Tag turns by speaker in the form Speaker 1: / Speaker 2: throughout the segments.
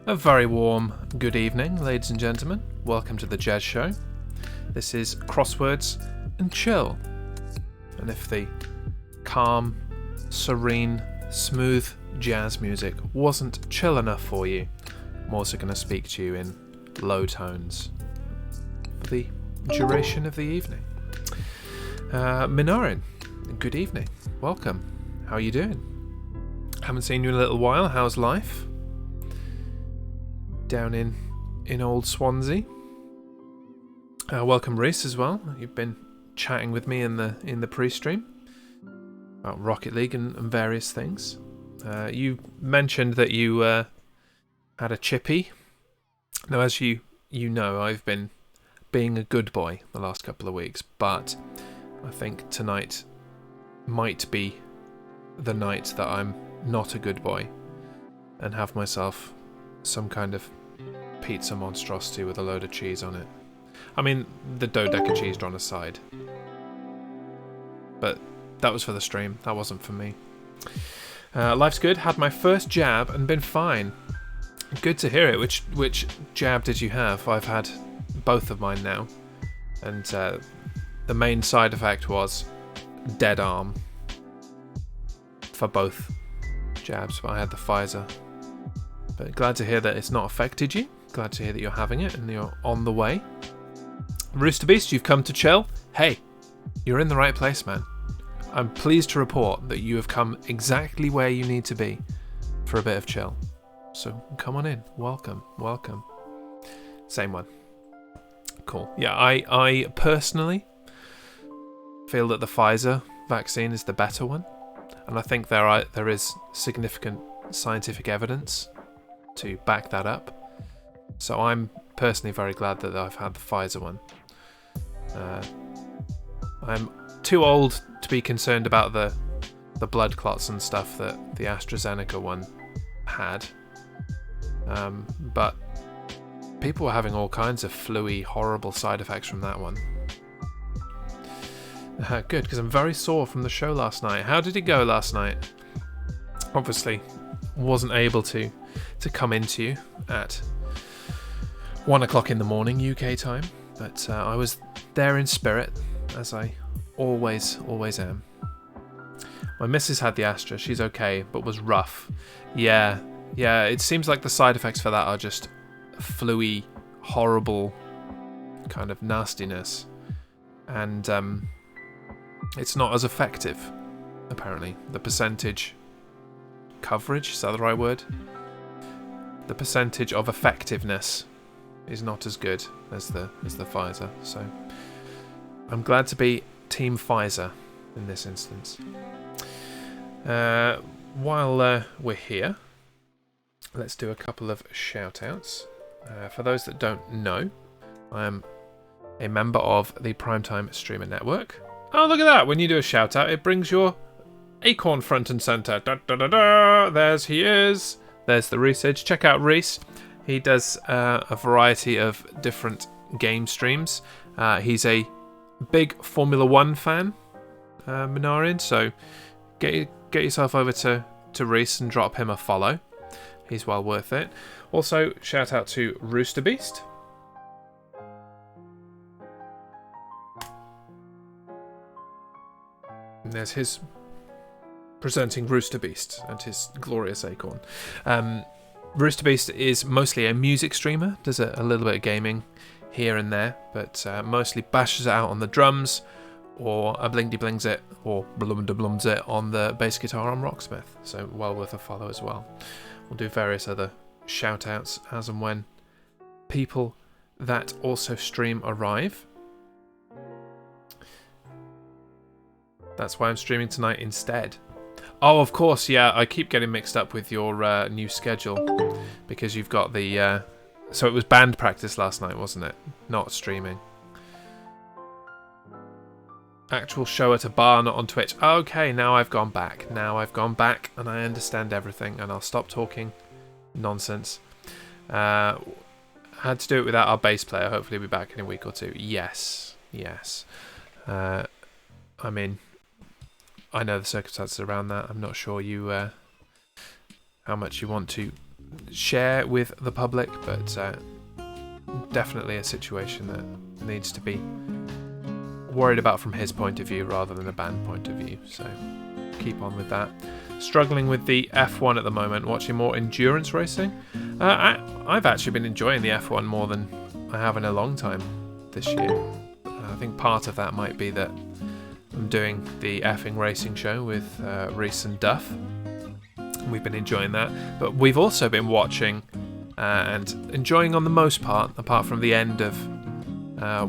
Speaker 1: A very warm good evening, ladies and gentlemen. Welcome to the Jazz Show. This is Crosswords and Chill. And if the calm, serene, smooth jazz music wasn't chill enough for you, I'm also going to speak to you in low tones for the duration of the evening. Minorin, good evening. Welcome. How are you doing? Haven't seen you in a little while. How's life? Down in old Swansea. Welcome, Reese, as well. You've been chatting with me in the pre-stream about Rocket League and various things. You mentioned that you had a chippy. Now, as you know, I've been being a good boy the last couple of weeks, but I think tonight might be the night that I'm not a good boy and have myself some kind of pizza monstrosity with a load of cheese on it. I mean, the dodeca cheese drawn aside. But that was for the stream. That wasn't for me. Life's good. Had my first jab and been fine. Good to hear it. Which jab did you have? I've had both of mine now. And the main side effect was dead arm for both jabs. But I had the Pfizer. But glad to hear that it's not affected you. Glad to hear that you're having it and you're on the way. Rooster Beast, you've come to chill. Hey, you're in the right place, man. I'm pleased to report that you have come exactly where you need to be for a bit of chill. So come on in. Welcome. Same one. Cool. Yeah, I personally feel that the Pfizer vaccine is the better one. And I think there is significant scientific evidence to back that up. So I'm personally very glad that I've had the Pfizer one. I'm too old to be concerned about the blood clots and stuff that the AstraZeneca one had. But people were having all kinds of flu-y, horrible side effects from that one. Good, because I'm very sore from the show last night. How did it go last night? Obviously, wasn't able to come into you at 1 o'clock in the morning UK time, but I was there in spirit, as I always am. My missus had the Astra. She's okay, but was rough. Yeah, it seems like the side effects for that are just flu-y, horrible kind of nastiness, and it's not as effective, apparently. The percentage coverage, is that the right word? The percentage of effectiveness is not as good as the Pfizer, so I'm glad to be Team Pfizer in this instance. While we're here, let's do a couple of shout-outs. For those that don't know, I am a member of the Primetime Streamer Network. Oh, look at that! When you do a shout-out, it brings your acorn front and centre. Da, da, da, da. There's he is. There's the research. Check out Reese. He does a variety of different game streams. He's a big Formula 1 fan, Minarian, so get yourself over to Reese and drop him a follow. He's well worth it. Also, shout out to Rooster Beast. And there's his presenting Rooster Beast and his glorious acorn. Rooster Beast is mostly a music streamer, does a little bit of gaming here and there, but mostly bashes it out on the drums, or a blingy blings it, or blumda blums it on the bass guitar on Rocksmith. So well worth a follow as well. We'll do various other shout outs as and when people that also stream arrive. That's why I'm streaming tonight instead. Oh, of course, yeah, I keep getting mixed up with your new schedule, because you've got the... so it was band practice last night, wasn't it? Not streaming. Actual show at a bar, not on Twitch. Okay, now I've gone back. And I understand everything, and I'll stop talking nonsense. Had to do it without our bass player. Hopefully he'll be back in a week or two. Yes. I mean... I know the circumstances around that. I'm not sure how much you want to share with the public, but definitely a situation that needs to be worried about from his point of view rather than a band point of view. So keep on with that. Struggling with the F1 at the moment, watching more endurance racing. I've actually been enjoying the F1 more than I have in a long time this year. I think part of that might be that I'm doing the effing racing show with Reese and Duff. We've been enjoying that, but we've also been watching and enjoying on the most part, apart from the end of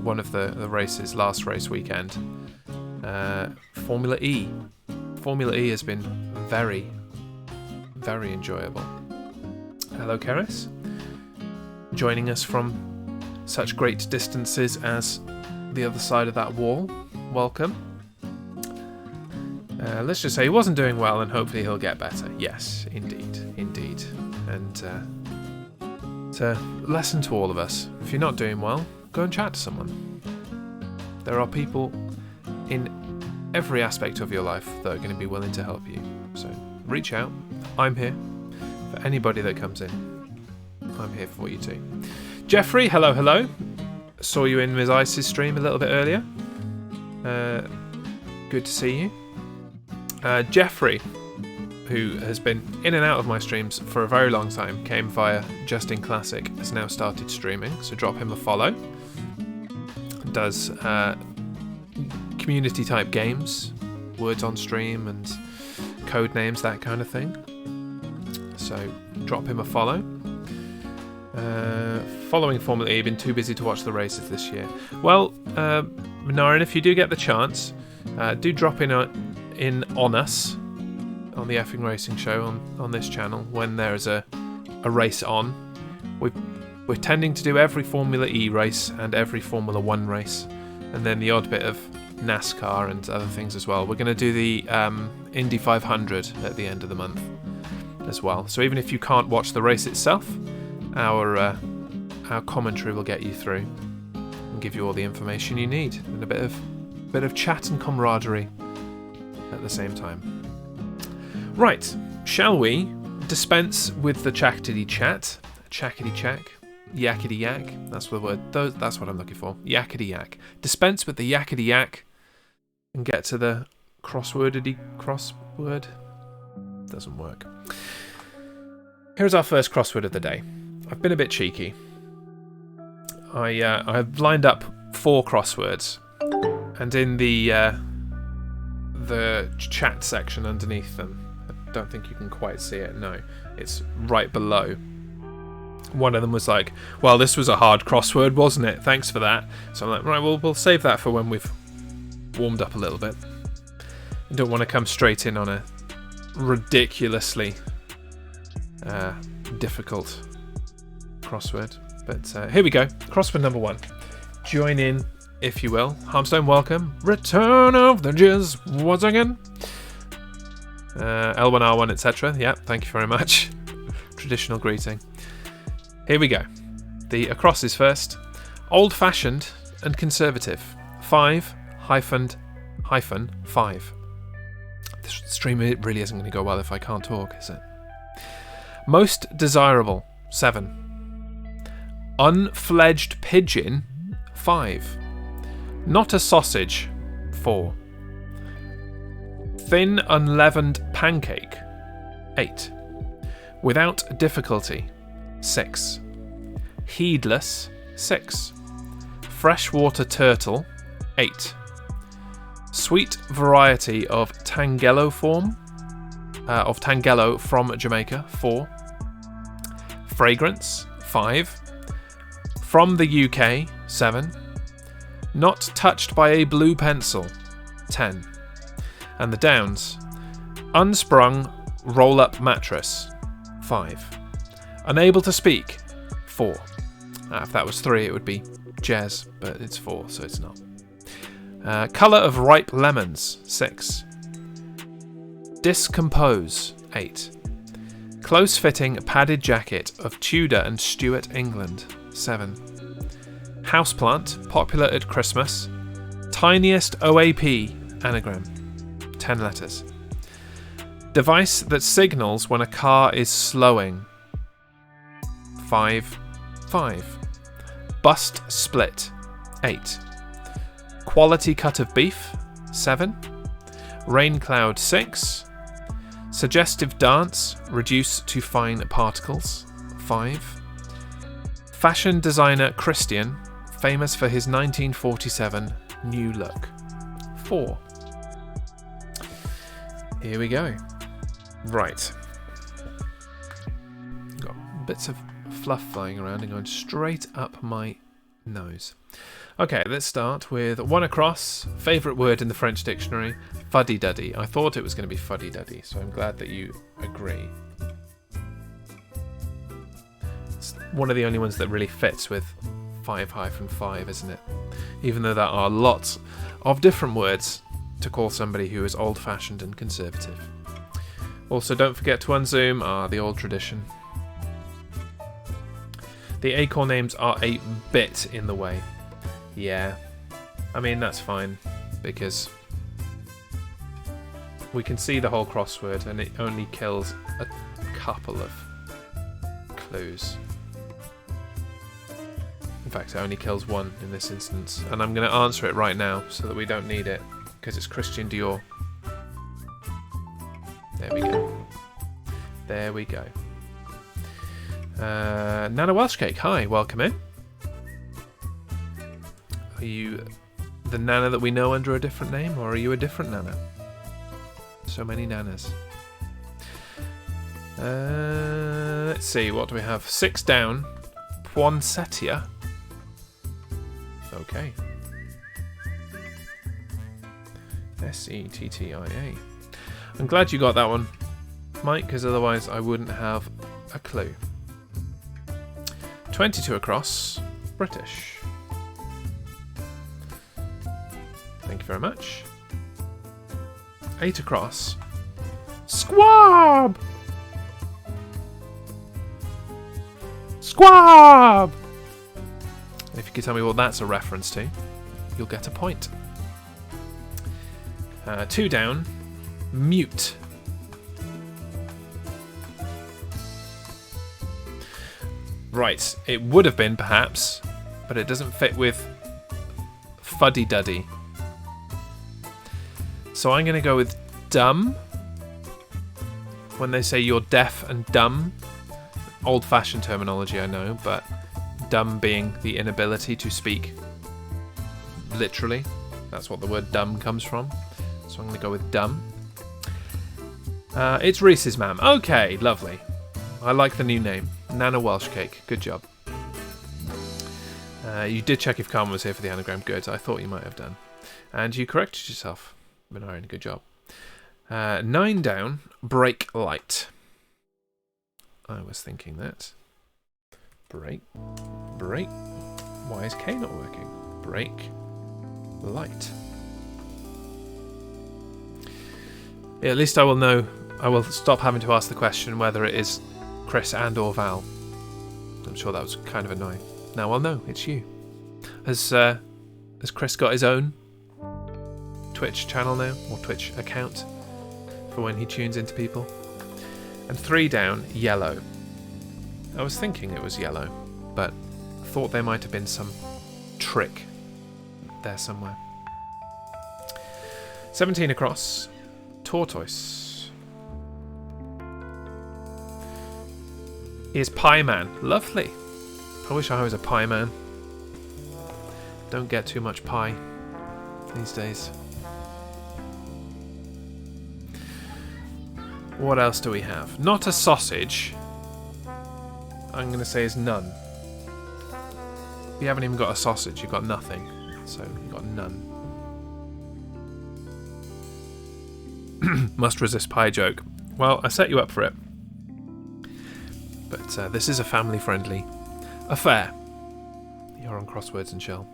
Speaker 1: one of the races, last race weekend, Formula E. Formula E has been very, very enjoyable. Hello, Keris. Joining us from such great distances as the other side of that wall. Welcome. Let's just say he wasn't doing well, and hopefully he'll get better. Yes, indeed. And it's a lesson to all of us. If you're not doing well, go and chat to someone. There are people in every aspect of your life that are going to be willing to help you. So reach out. I'm here for anybody that comes in. I'm here for you too. Jeffrey, hello. Saw you in Ms. Ice's stream a little bit earlier. Good to see you. Jeffrey, who has been in and out of my streams for a very long time, came via Justin Classic, has now started streaming, so drop him a follow. Does community type games, words on stream and code names, that kind of thing. So drop him a follow. Following Formula E, been too busy to watch the races this year. Well, Minarin, if you do get the chance, do drop in on us on the effing racing show on this channel when there's a race on. We're tending to do every Formula E race and every Formula 1 race, and then the odd bit of NASCAR and other things as well. We're going to do the Indy 500 at the end of the month as well. So even if you can't watch the race itself, our commentary will get you through and give you all the information you need, and a bit of chat and camaraderie at the same time. Right, shall we dispense with the chackity chat? Chackity chack, yakety yak. That's the word. That's what I'm looking for. Yakety yak. Dispense with the yakety yak and get to the crossword. Doesn't work. Here's our first crossword of the day. I've been a bit cheeky. I've lined up 4 crosswords, and in the chat section underneath them, I don't think you can quite see it. No, it's right below. One of them was like, "Well, this was a hard crossword, wasn't it? Thanks for that." So I'm like, right, well, we'll save that for when we've warmed up a little bit. I don't want to come straight in on a ridiculously difficult crossword. But here we go. Crossword number 1. Join in, if you will. Harmstone, welcome. Return of the Jizz once again. L1R1, etc. Yeah, thank you very much. Traditional greeting. Here we go. The across is first. Old-fashioned and conservative. 5-5. This stream really isn't going to go well if I can't talk, is it? Most desirable. 7. Unfledged pigeon. 5. Not a sausage. 4. Thin unleavened pancake. 8. Without difficulty. 6. Heedless. 6. Freshwater turtle. 8. Sweet variety of Tangelo from Jamaica. 4. Fragrance. 5. From the UK. 7. Not touched by a blue pencil. 10. And the Downs. Unsprung roll-up mattress. 5. Unable to speak. 4. If that was 3, it would be jazz, but it's 4, so it's not. Colour of ripe lemons. 6. Discompose. 8. Close-fitting padded jacket of Tudor and Stuart England. 7. Houseplant, popular at Christmas. Tiniest OAP anagram. 10 letters. Device that signals when a car is slowing. 5, 5. Bust split, 8. Quality cut of beef, 7. Rain cloud, 6. Suggestive dance, reduce to fine particles, 5. Fashion designer Christian, famous for his 1947 new look, 4. Here we go. Right. Got bits of fluff flying around and going straight up my nose. Okay, let's start with one across. Favourite word in the French dictionary, fuddy-duddy. I thought it was going to be fuddy-duddy, so I'm glad that you agree. It's one of the only ones that really fits with 5-5, isn't it? Even though there are lots of different words to call somebody who is old-fashioned and conservative. Also, don't forget to unzoom, the old tradition. The acorn names are a bit in the way. Yeah, I mean, that's fine, because we can see the whole crossword and it only kills a couple of clues. In fact, it only kills one in this instance, and I'm going to answer it right now so that we don't need it, because it's Christian Dior. There we go. There we go. Nana Welsh Cake, hi, welcome in. Are you the Nana that we know under a different name, or are you a different Nana? So many Nanas. Let's see, what do we have? 6 down. Poinsettia. Okay. Settia. I'm glad you got that one, Mike, because otherwise I wouldn't have a clue. 22 across. British. Thank you very much. 8 across. Squab! Squab! If you could tell me what that's a reference to, you'll get a point. 2 down. Mute. Right, it would have been perhaps, but it doesn't fit with fuddy-duddy. So I'm going to go with dumb. When they say you're deaf and dumb, old-fashioned terminology, I know, but dumb being the inability to speak literally. That's what the word dumb comes from. So I'm going to go with dumb. It's Reese's, ma'am. Okay, lovely. I like the new name. Nana Welsh Cake. Good job. You did check if Carmen was here for the anagram. Good. I thought you might have done. And you corrected yourself. Benarin, good job. 9 down. Brake light. I was thinking that. Brake. Why is K not working? Brake light. Yeah, at least I will know. I will stop having to ask the question whether it is Chris and or Val. I'm sure that was kind of annoying. Now I'll know it's you. Has Chris got his own Twitch channel now, or Twitch account, for when he tunes into people? And 3 down, yellow. I was thinking it was yellow, but thought there might have been some trick there somewhere. 17 across, tortoise. He is Pie Man. Lovely. I wish I was a pie man. Don't get too much pie these days. What else do we have? Not a sausage. I'm going to say is none. You haven't even got a sausage, you've got nothing. So you've got none. Must resist pie joke. Well, I set you up for it. But this is a family-friendly affair. You're on Crosswords and Chill.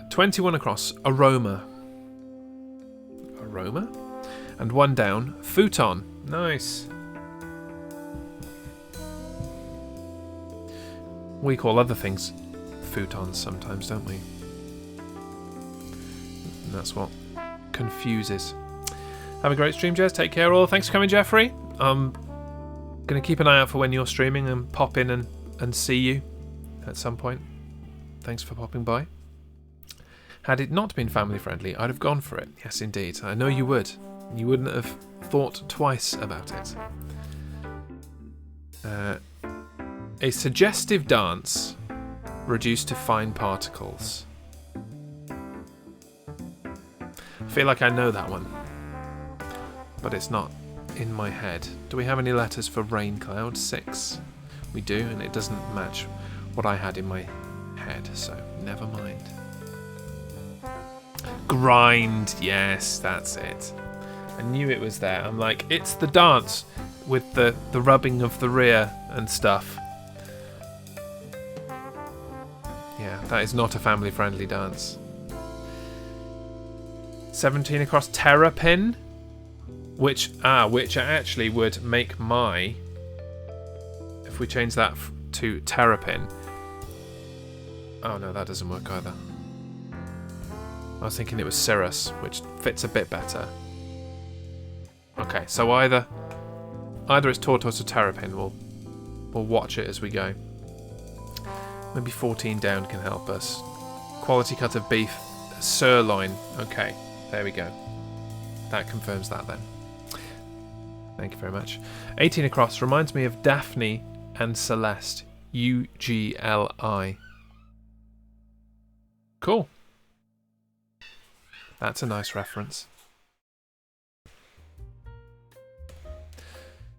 Speaker 1: 21 across. Aroma. Aroma? And 1 down. Futon. Nice. We call other things futons sometimes, don't we? And that's what confuses. Have a great stream, Jez. Take care all. Thanks for coming, Jeffrey. I'm Going to keep an eye out for when you're streaming and pop in and see you at some point. Thanks for popping by. Had it not been family friendly, I'd have gone for it. Yes, indeed. I know you would. You wouldn't have thought twice about it. A suggestive dance reduced to fine particles. I feel like I know that one, but it's not in my head. Do we have any letters for rain cloud? 6. We do, and it doesn't match what I had in my head, so never mind. Grind, yes, that's it. I knew it was there. I'm like, it's the dance with the rubbing of the rear and stuff. Yeah, that is not a family-friendly dance. 17 across terrapin, which actually would make my, if we change that to terrapin. Oh no, that doesn't work either. I was thinking it was cirrus, which fits a bit better. Okay, so either it's tortoise or terrapin. We'll watch it as we go. Maybe 14 down can help us. Quality cut of beef, sirloin. Okay, there we go. That confirms that then. Thank you very much. 18 across reminds me of Daphne and Celeste. UGLI. Cool. That's a nice reference.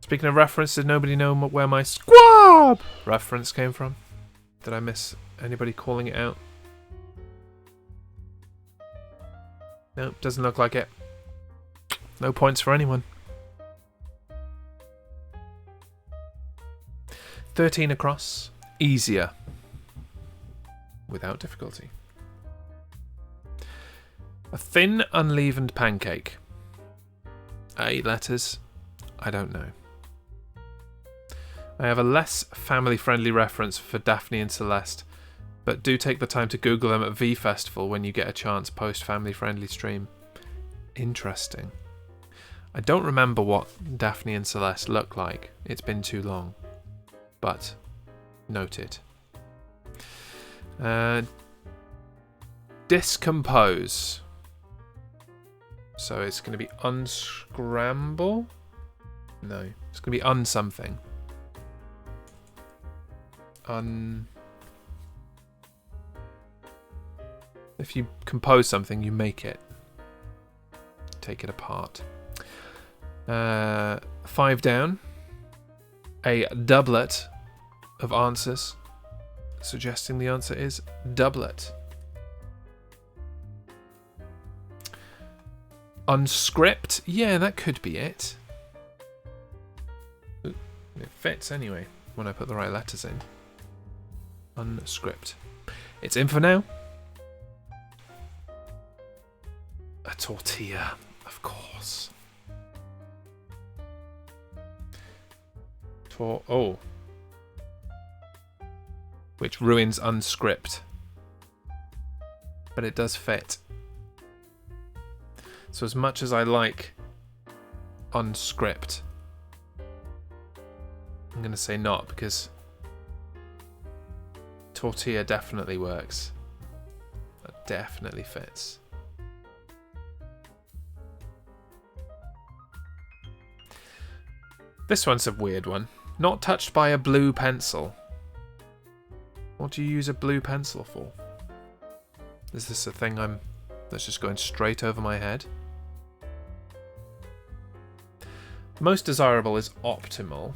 Speaker 1: Speaking of reference, did nobody know where my squab reference came from? Did I miss anybody calling it out? Nope, doesn't look like it. No points for anyone. 13 across. Easier. Without difficulty. A thin, unleavened pancake. 8 letters. I don't know. I have a less family-friendly reference for Daphne and Celeste, but do take the time to Google them at V Festival when you get a chance post-family-friendly stream. Interesting. I don't remember what Daphne and Celeste look like. It's been too long. But, noted. Discompose. So it's going to be unscramble? No, it's going to be unsomething. If you compose something, you make it. Take it apart. 5 down. A doublet of answers, suggesting the answer is doublet. Unscript? Yeah, that could be it. Ooh, it fits anyway when I put the right letters in. Unscript. It's in for now. A tortilla, of course. Oh. Which ruins unscript. But it does fit. So as much as I like unscript, I'm going to say not, because tortilla definitely works. That definitely fits. This one's a weird one. Not touched by a blue pencil. What do you use a blue pencil for? Is this a thing that's just going straight over my head? Most desirable is optimal.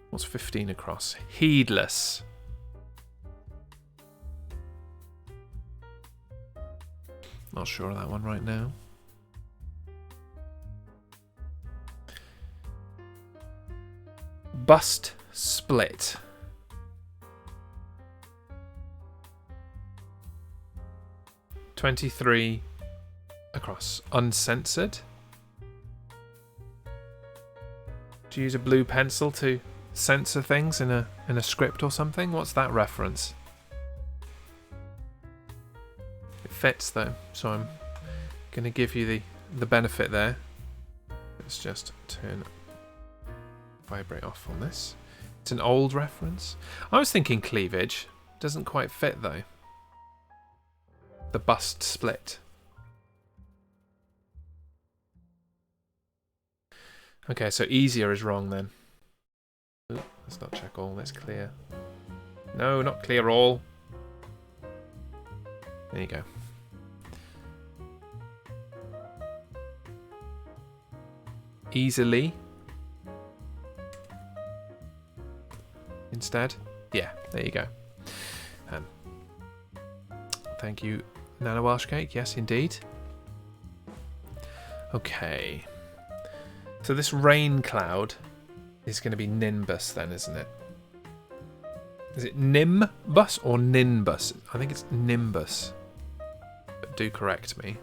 Speaker 1: What's 15 across? Heedless. Not sure of that one right now. Bust split. $23 across. Uncensored. Do you use a blue pencil to censor things in a script or something? What's that reference? It fits though, so I'm going to give you the benefit there. Let's just turn vibrate off on this. It's an old reference. I was thinking cleavage. Doesn't quite fit though. The bust split. Okay, so easier is wrong then. Ooh, let's not check all. Let's clear. No, not clear all. There you go. Easily. Instead. Yeah, there you go. Thank you, Nana Welsh Cake. Yes, indeed. Okay. So this rain cloud is going to be Nimbus then, isn't it? Is it Nimbus or Nimbus? I think it's Nimbus. But do correct me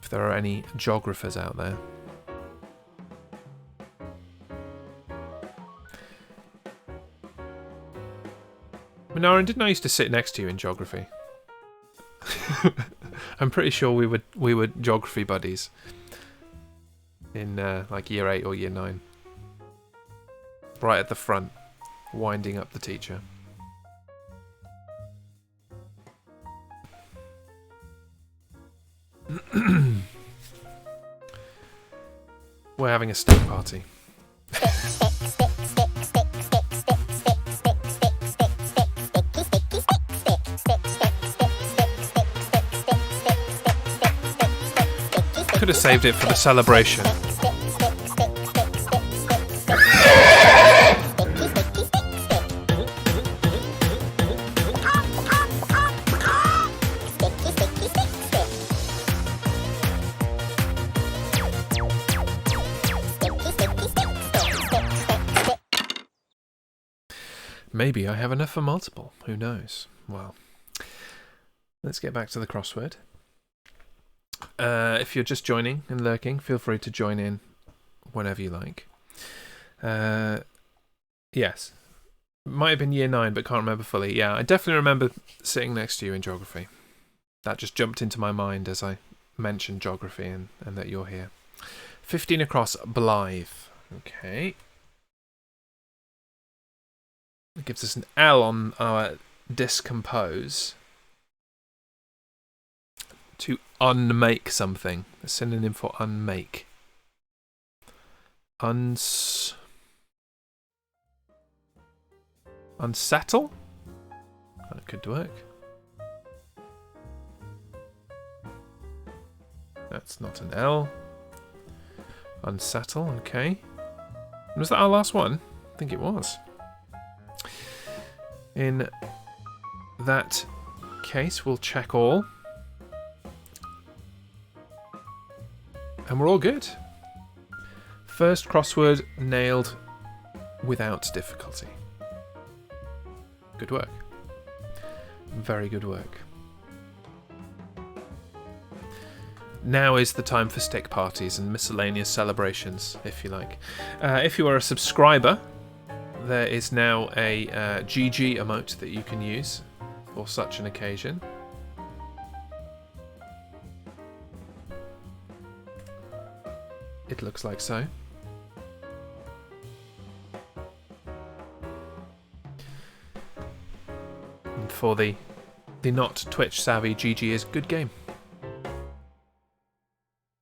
Speaker 1: if there are any geographers out there. Minarin, didn't I used to sit next to you in geography? I'm pretty sure we were geography buddies in like year 8 or year 9. Right at the front, winding up the teacher. We're having a steak party. Could have saved it for the celebration. Maybe I have enough for multiple. Who knows? Well, let's get back to the crossword. If you're just joining and lurking, feel free to join in whenever you like. Yes. Might have been year 9, but can't remember fully. Yeah, I definitely remember sitting next to you in geography. That just jumped into my mind as I mentioned geography and that you're here. 15 across, Blythe. Okay. It gives us an L on our discompose. To unmake something. A synonym for unmake. Unsettle? That could work. That's not an L. Unsettle, okay. Was that our last one? I think it was. In that case, we'll check all. And we're all good. First crossword nailed without difficulty. Good work. Very good work. Now is the time for stick parties and miscellaneous celebrations, if you like. If you are a subscriber, there is now a GG emote that you can use for such an occasion. It looks like so. And for the not Twitch savvy, GG is good game.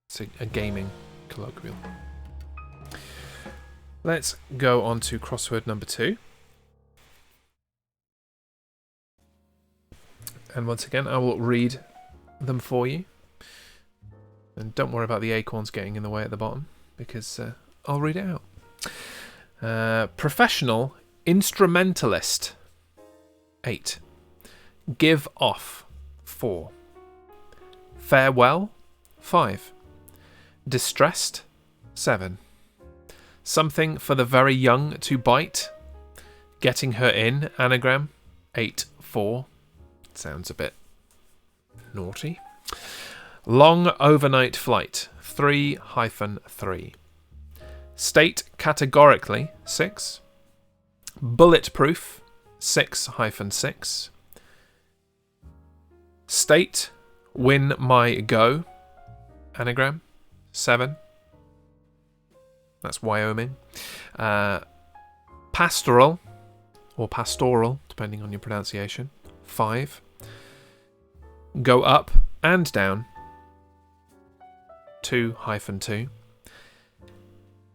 Speaker 1: It's a gaming colloquial. Let's go on to crossword number 2. And once again, I will read them for you. And don't worry about the acorns getting in the way at the bottom, because I'll read it out. Professional instrumentalist. 8. Give off. 4. Farewell. 5. Distressed. 7. Something for the very young to bite. Getting her in. Anagram. 8-4. Sounds a bit naughty. Long overnight flight. 3-3. State categorically. 6. Bulletproof. 6-6. State win my go. Anagram. 7. That's Wyoming. Pastoral, or pastoral, depending on your pronunciation. 5. Go up and down. 2-2.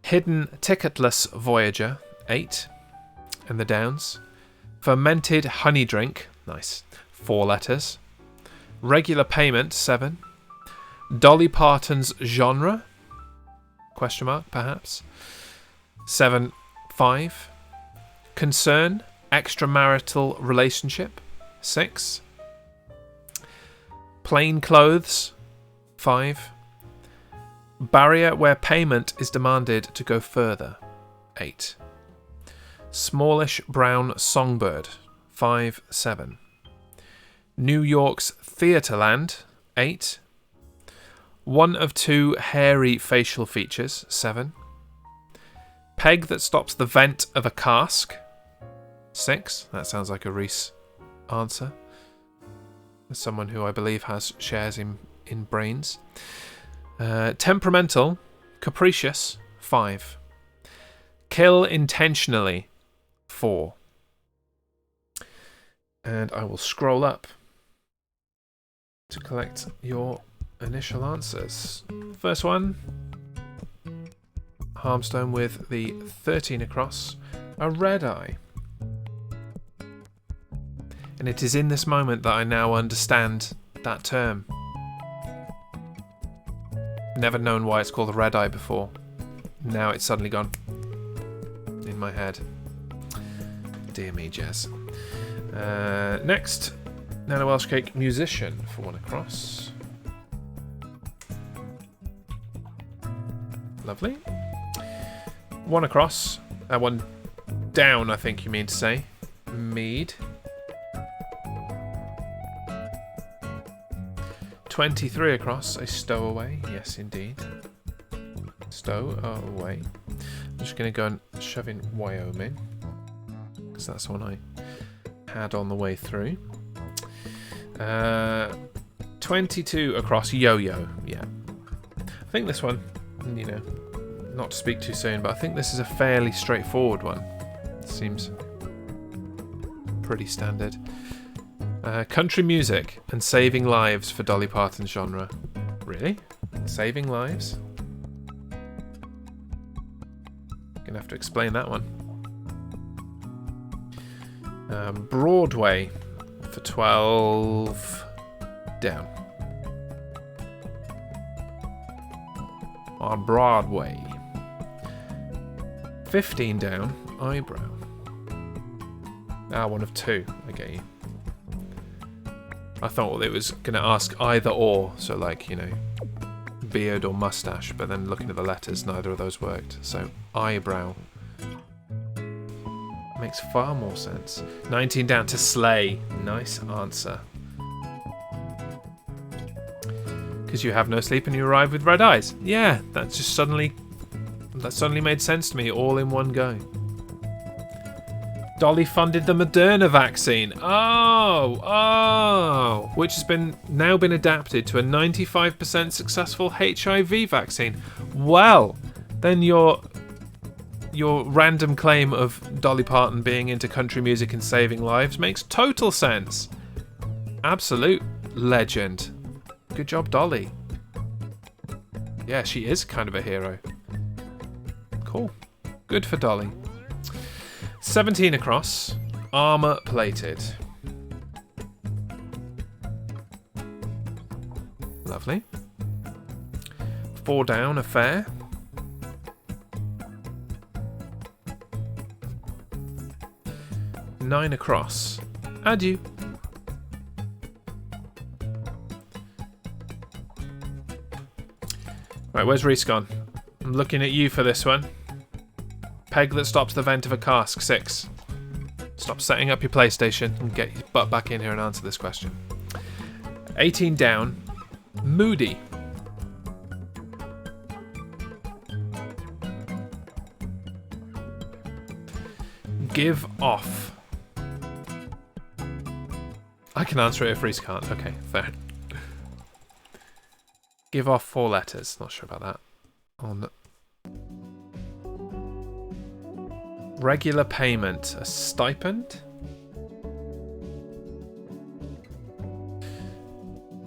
Speaker 1: Hidden ticketless Voyager. 8. And the Downs. Fermented honey drink. Nice. 4 letters. Regular payment. 7. Dolly Parton's genre? Question mark, perhaps. 7. 5. Concern. Extramarital relationship. 6. Plain clothes. 5. Barrier where payment is demanded to go further. 8. Smallish brown songbird. 5, 7. New York's Theatreland. 8. One of 2 hairy facial features. 7. Peg that stops the vent of a cask. 6. That sounds like a Reese answer. As someone who I believe has shares in brains. Temperamental. Capricious. 5. Kill intentionally. 4. And I will scroll up to collect your initial answers. First one. Harmstone with the 13 across. A red eye. And it is in this moment that I now understand that term. Never known why it's called a red eye before. Now it's suddenly gone in my head. Dear me, Jez. Next, Nana Welsh Cake musician for 1 across. Lovely. 1 across. 1 down, I think you mean to say. Mead. 23 across. A stowaway. Yes, indeed. Stowaway. I'm just going to go and shove in Wyoming, because that's the one I had on the way through. 22 across. Yo-yo. Yeah. I think this one, you know, not to speak too soon, but I think this is a fairly straightforward one. It seems pretty standard. Country music and saving lives for Dolly Parton's genre. Really? Saving lives? Gonna have to explain that one. Broadway for 12 down. On Broadway. 15 down. Eyebrow. 1 of 2. I get you. I thought it was going to ask either or, so like, you know, beard or mustache, but then looking at the letters, neither of those worked. So, eyebrow. Makes far more sense. 19 down to slay. Nice answer. Because you have no sleep and you arrive with red eyes. Yeah, that suddenly made sense to me all in one go. Dolly funded the Moderna vaccine. Oh, which has now been adapted to a 95% successful HIV vaccine. Well, then your random claim of Dolly Parton being into country music and saving lives makes total sense. Absolute legend. Good job, Dolly. Yeah, she is kind of a hero. Cool. Good for Dolly. 17 across. Armour plated. Lovely. 4 down, affair. Nine across. Adieu. Right, where's Reese gone? I'm looking at you for this one. Peg that stops the vent of a cask. 6. Stop setting up your PlayStation and get your butt back in here and answer this question. 18 down. Moody. Give off. I can answer it if Reese can't. Okay, fair. Give off 4 letters. Not sure about that. on regular payment. A stipend?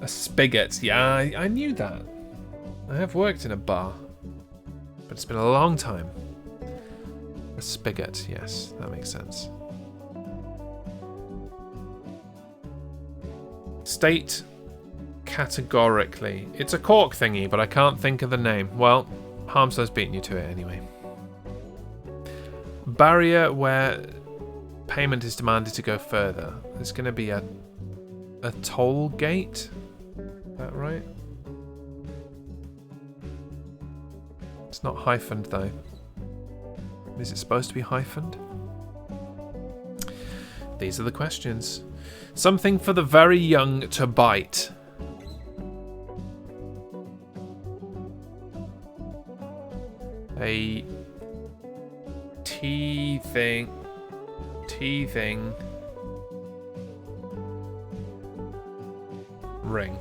Speaker 1: A spigot. Yeah, I knew that. I have worked in a bar, but it's been a long time. A spigot, yes, that makes sense. State categorically. It's a cork thingy, but I can't think of the name. Well, Harmslow's beaten you to it anyway. Barrier where payment is demanded to go further. There's going to be a toll gate. Is that right? It's not hyphened though. Is it supposed to be hyphened? These are the questions. Something for the very young to bite. A teething ring.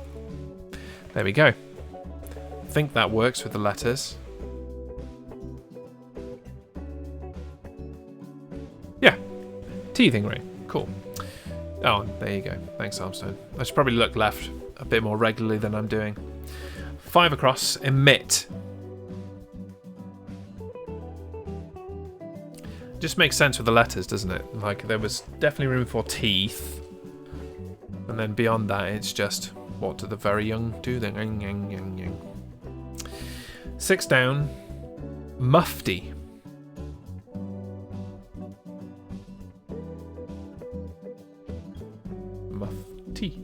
Speaker 1: There we go. I think that works with the letters. Yeah, teething ring. Cool. Oh, there you go. Thanks, Armstone. I should probably look left a bit more regularly than I'm doing. 5 across. Emit. Just makes sense with the letters, doesn't it? Like, there was definitely room for teeth. And then beyond that, it's just, what do the very young do then? 6 down. Mufti. Mufti.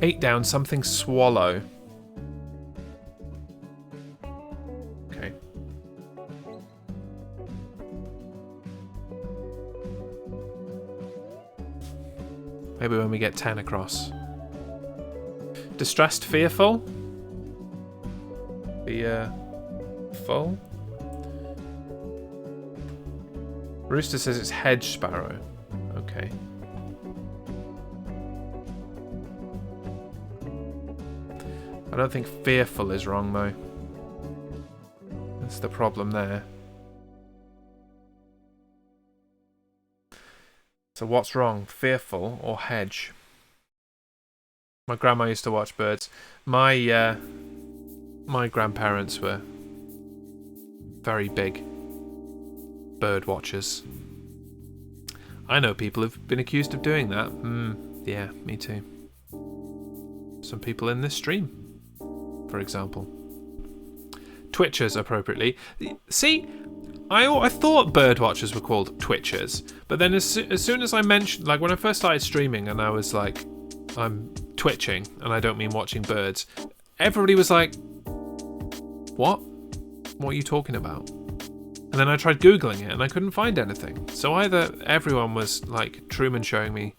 Speaker 1: 8 down, something swallow. Okay. Maybe when we get 10 across. Distressed, fearful. Fearful. Rooster says it's hedge sparrow. Okay. I don't think fearful is wrong though. That's the problem there. So what's wrong? Fearful or hedge? My grandma used to watch birds. My grandparents were very big bird watchers. I know people who've been accused of doing that. Yeah, me too. Some people in this stream, for example. Twitchers, appropriately. See, I thought bird watchers were called twitchers, but then as soon as I mentioned, like when I first started streaming and I was like, I'm twitching, and I don't mean watching birds, everybody was like, what? What are you talking about? And then I tried Googling it and I couldn't find anything. So either everyone was like Truman showing me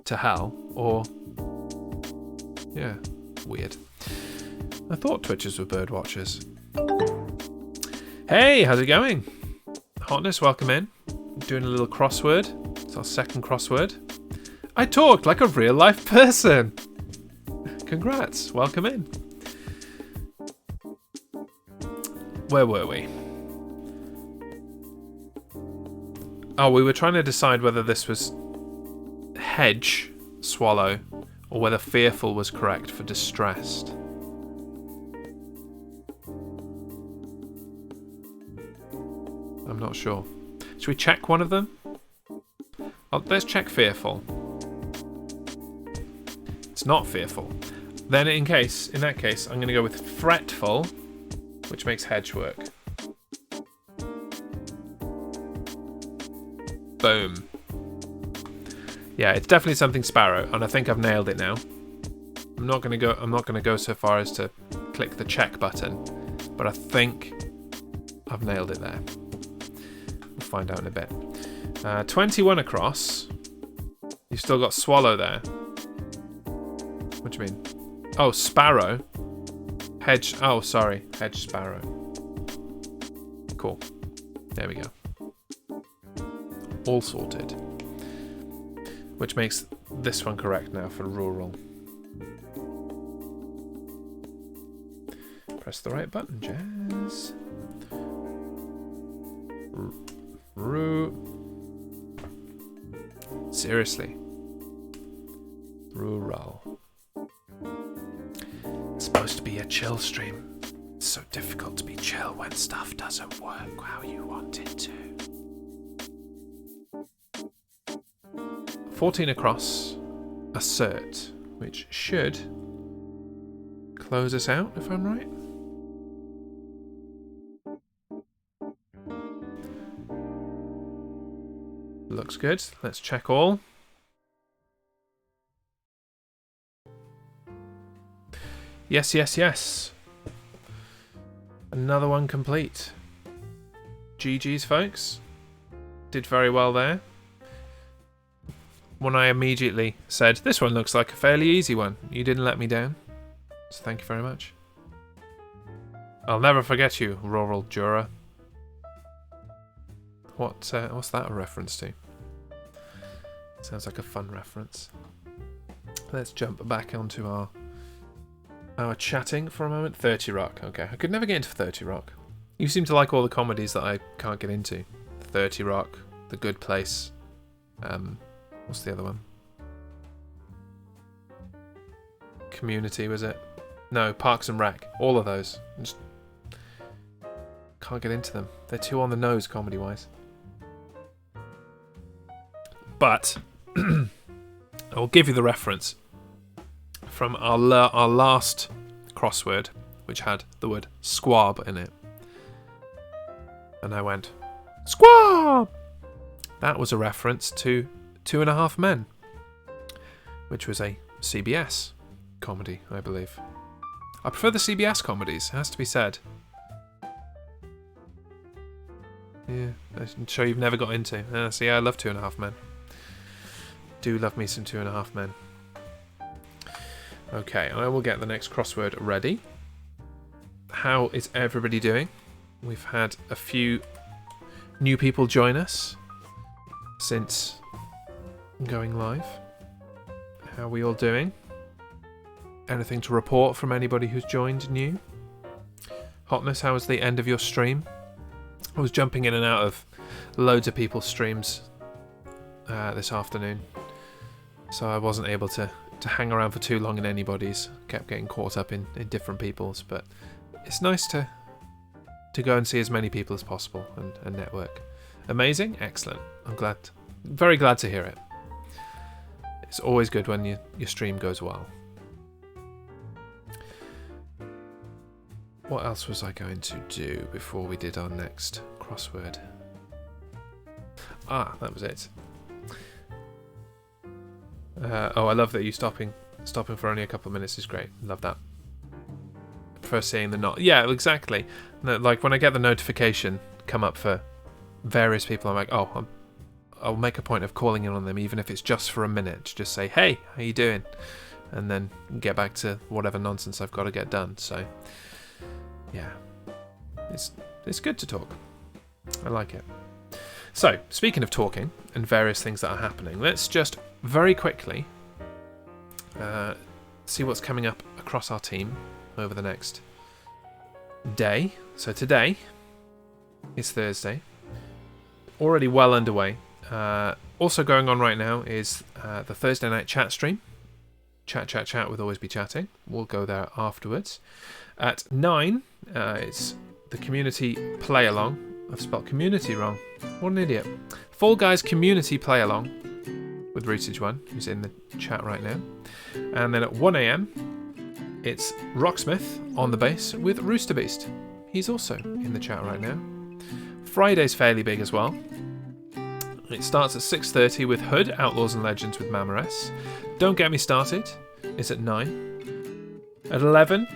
Speaker 1: to hell, or yeah, weird. I thought twitchers were bird watchers. Hey, how's it going? Hotness, welcome in. Doing a little crossword. It's our second crossword. I talked like a real life person. Congrats, welcome in. Where were we? Oh, we were trying to decide whether this was hedge, swallow, or whether fearful was correct for distressed. I'm not sure. Should we check one of them? Oh, let's check fearful. It's not fearful. Then in that case, I'm going to go with fretful, which makes hedge work. Boom. Yeah, it's definitely something sparrow, and I think I've nailed it now. I'm not going to go so far as to click the check button, but I think I've nailed it there. We'll find out in a bit. 21 across. You've still got swallow there. What do you mean? Oh, sparrow. Hedge. Oh, sorry. Hedge sparrow. Cool. There we go. All sorted. Which makes this one correct now for rural. Press Press the right button, Jazz. Seriously. Rural. It's supposed to be a chill stream. It's so difficult to be chill when stuff doesn't work how you want it to. 14 across. Assert, which should close us out, if I'm right. Looks good. Let's check all. Yes, yes, yes. Another one complete. GG's, folks. Did very well there. When I immediately said, this one looks like a fairly easy one, you didn't let me down. So thank you very much. I'll never forget you, rural juror. What's that a reference to? Sounds like a fun reference. Let's jump back onto our chatting for a moment. 30 Rock. Okay, I could never get into 30 Rock. You seem to like all the comedies that I can't get into. 30 Rock, The Good Place. What's the other one? Community, was it? No, Parks and Rec. All of those. Just can't get into them. They're too on the nose comedy-wise. But I'll give you the reference from our last crossword, which had the word squab in it. And I went, squab! That was a reference to 2.5 Men, which was a CBS comedy, I believe. I prefer the CBS comedies, it has to be said. Yeah, I'm sure you've never got into. See, I love 2.5 Men. Do love me some 2.5 Men. Okay, I will get the next crossword ready. How is everybody doing? We've had a few new people join us since going live. How are we all doing? Anything to report from anybody who's joined new? Hotness, how was the end of your stream? I was jumping in and out of loads of people's streams this afternoon, so I wasn't able to hang around for too long in anybody's. Kept getting caught up in different people's, but it's nice to go and see as many people as possible and network. Amazing, excellent. I'm glad, very glad to hear it. It's always good when your stream goes well. What else was I going to do before we did our next crossword? Ah, that was it. Oh, I love that you stopping for only a couple of minutes is great. Love that. First seeing the not. Yeah, exactly. Like when I get the notification come up for various people, I'm like, oh, I'll make a point of calling in on them, even if it's just for a minute. To just say, hey, how you doing? And then get back to whatever nonsense I've got to get done. So, yeah, it's good to talk. I like it. So, speaking of talking and various things that are happening, let's just very quickly see what's coming up across our team over the next day. So today is Thursday, already well underway. Also going on right now is the Thursday night chat stream. Chat with Always Be Chatting. We'll go there afterwards. At 9, it's the community play along. I've spelled community wrong. What an idiot. Fall Guys community play along with Rootage One, who's in the chat right now. And then at 1 AM, it's Rocksmith on the bass with Rooster Beast. He's also in the chat right now. Friday's fairly big as well. It starts at 6:30 with Hood, Outlaws and Legends with Mama S. Don't Get Me Started is at 9. At 11,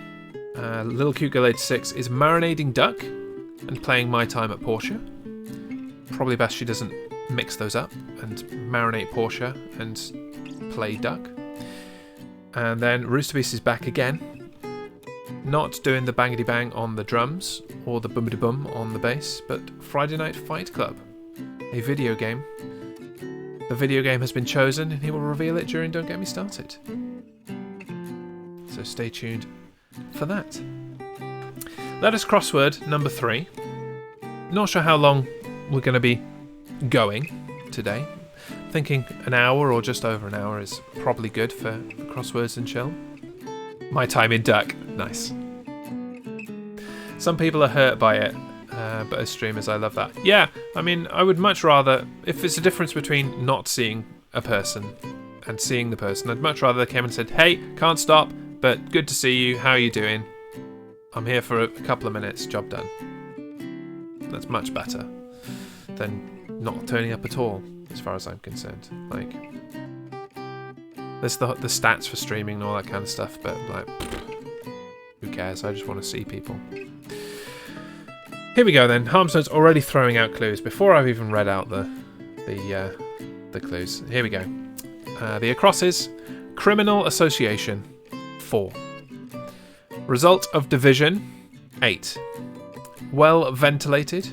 Speaker 1: Little Cute Girl 86 is Marinading Duck and playing My Time at Portia. Probably best she doesn't mix those up and marinate Portia and play Duck. And then Rooster Beast is back again. Not doing the bangity bang on the drums or the boomity boom on the bass, but Friday Night Fight Club, a video game. The video game has been chosen and he will reveal it during Don't Get Me Started. So stay tuned for that. Letters crossword number 3. Not sure how long we're going to be going today. Thinking an hour or just over an hour is probably good for Crosswords and Chill. My time in duck. Nice. Some people are hurt by it, but as streamers I love that. Yeah, I mean, I would much rather, if it's a difference between not seeing a person and seeing the person, I'd much rather they came and said, hey, can't stop, but good to see you, how are you doing? I'm here for a couple of minutes, job done. That's much better than not turning up at all, as far as I'm concerned. Like, there's the stats for streaming and all that kind of stuff, but like, who cares? I just want to see people. Here we go then. Harmstone's already throwing out clues before I've even read out the clues. Here we go. The across is criminal association 4. Result of division 8. Well ventilated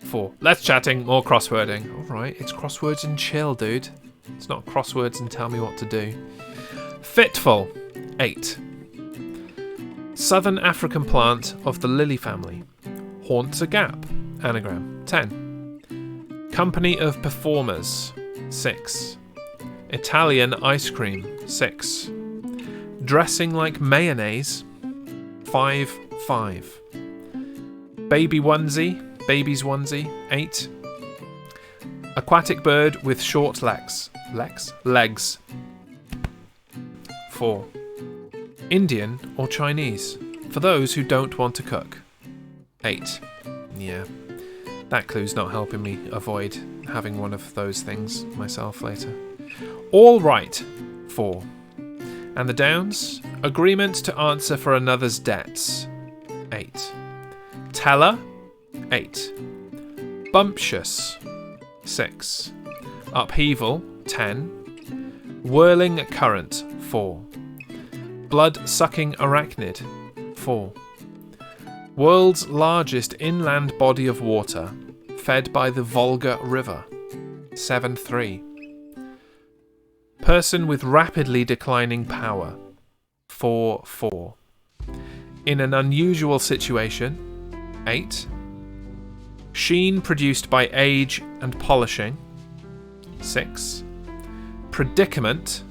Speaker 1: 4. Less chatting, more crosswording. Alright, it's Crosswords and Chill, dude. It's not crosswords and tell me what to do. Fitful 8. Southern African plant of the lily family. Haunts a gap. Anagram 10. Company of performers 6. Italian ice cream 6. Dressing like mayonnaise 5. Baby onesie, baby's onesie 8. Aquatic bird with short legs 4. Indian or Chinese for those who don't want to cook 8. Yeah, that clue's not helping me avoid having one of those things myself later. All right 4. And the downs, agreement to answer for another's debts 8. Teller 8. Bumptious 6. Upheaval 10. Whirling current 4. Blood-sucking arachnid 4. World's largest inland body of water, fed by the Volga River 7.3. Person with rapidly declining power 4.4. In an unusual situation 8. Sheen produced by age and polishing 6. Predicament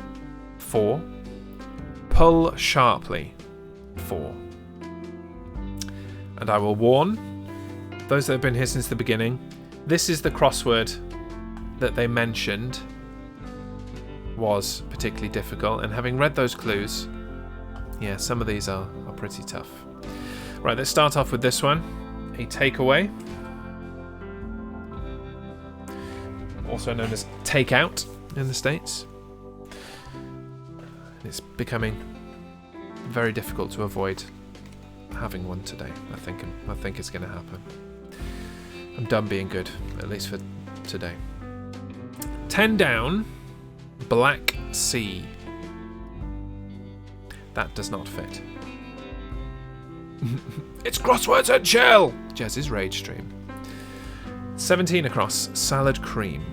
Speaker 1: 4. Pull sharply 4. And I will warn those that have been here since the beginning, this is the crossword that they mentioned was particularly difficult, and having read those clues, yeah, some of these are pretty tough. Right, let's start off with this one. A takeaway, also known as takeout in the States. It's becoming very difficult to avoid having one today. I think it's going to happen. I'm done being good, at least for today. 10 down, Black Sea. That does not fit. It's Crosswords and Chill! Jez's rage stream. 17 across, salad cream.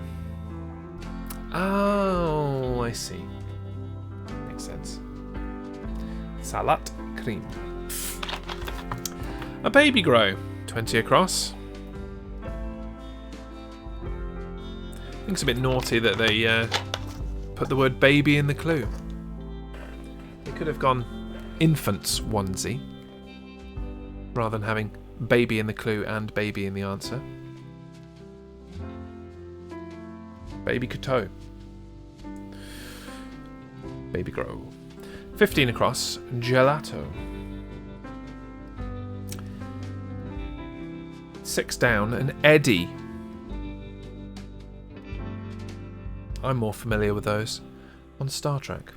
Speaker 1: Oh, I see. Makes sense. Salad cream. A baby grow. 20 across. I think it's a bit naughty that they put the word baby in the clue. They could have gone infant's onesie rather than having baby in the clue and baby in the answer. Baby Coteau. Baby grow. 15 across, gelato. 6 down, an eddy. I'm more familiar with those on Star Trek.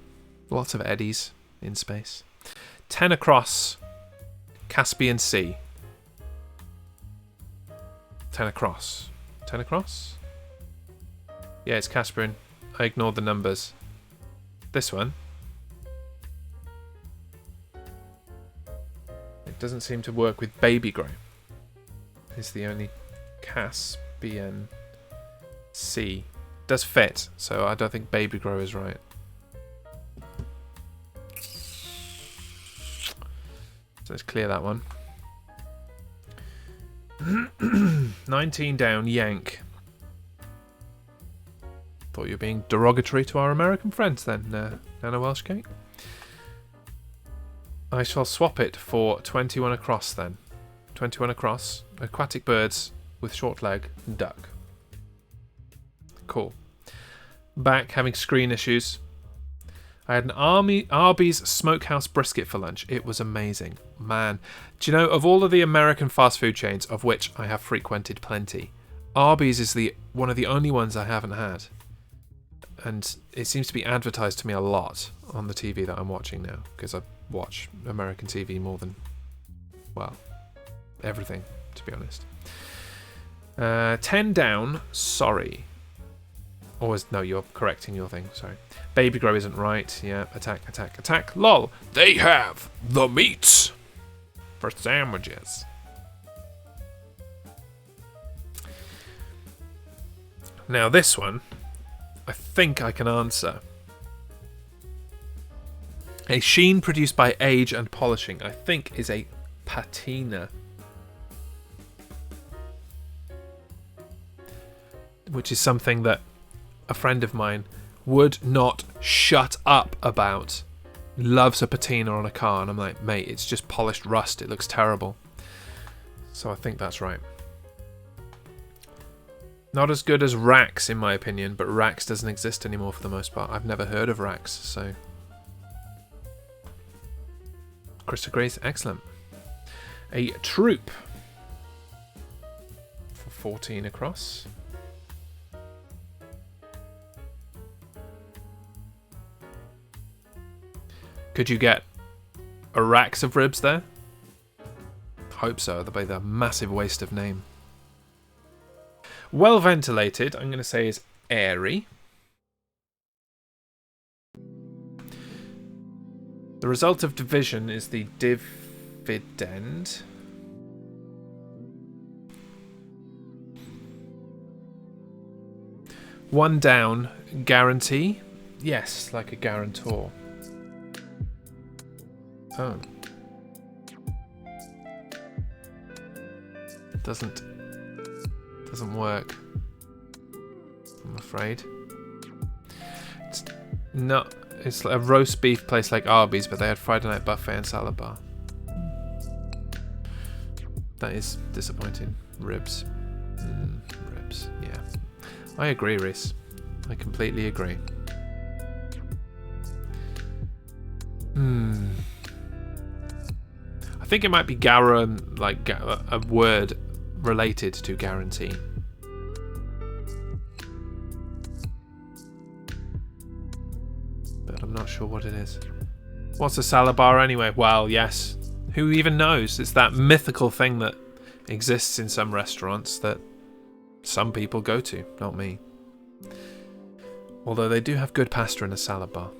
Speaker 1: Lots of eddies in space. 10 across, Caspian Sea. 10 across. 10 across? Yeah, it's Caspian. I ignored the numbers. This one. It doesn't seem to work with baby grow. It's the only Caspian Sea. Does fit, so I don't think baby grow is right. So let's clear that one. 19 down, yank. Thought you were being derogatory to our American friends then, Nana Welshcake. I shall swap it for 21 across then. 21 across. Aquatic birds with short leg, duck. Cool. Back, having screen issues. I had an Arby's smokehouse brisket for lunch. It was amazing. Man. Do you know, of all of the American fast food chains, of which I have frequented plenty, Arby's is one of the only ones I haven't had. And it seems to be advertised to me a lot on the TV that I'm watching now, because I watch American TV more than, well, everything, to be honest. 10 down, sorry. No, you're correcting your thing, sorry. Baby grow isn't right. Yeah, attack, attack, attack. LOL. They have the meats for sandwiches. Now this one, I think I can answer. A sheen produced by age and polishing, I think, is a patina. Which is something that a friend of mine would not shut up about. Loves a patina on a car, and I'm like, mate, it's just polished rust. It looks terrible. So I think that's right. Not as good as Rax, in my opinion, but Rax doesn't exist anymore for the most part. I've never heard of Rax, so... Chris agrees. Excellent. A troop for 14 across. Could you get a racks of ribs there? Hope so. That'd be a massive waste of name. Well ventilated, I'm going to say, is airy. The result of division is the dividend. One down, guarantee. Yes, like a guarantor. Oh. Doesn't work, I'm afraid. It's a roast beef place like Arby's, but they had Friday night buffet and salad bar. That is disappointing. Ribs. Ribs, yeah. I agree, Reese. I completely agree. I think it might be like a word related to guarantee. But I'm not sure what it is. What's a salad bar anyway? Well, yes. Who even knows? It's that mythical thing that exists in some restaurants that some people go to, not me. Although they do have good pasta in a salad bar.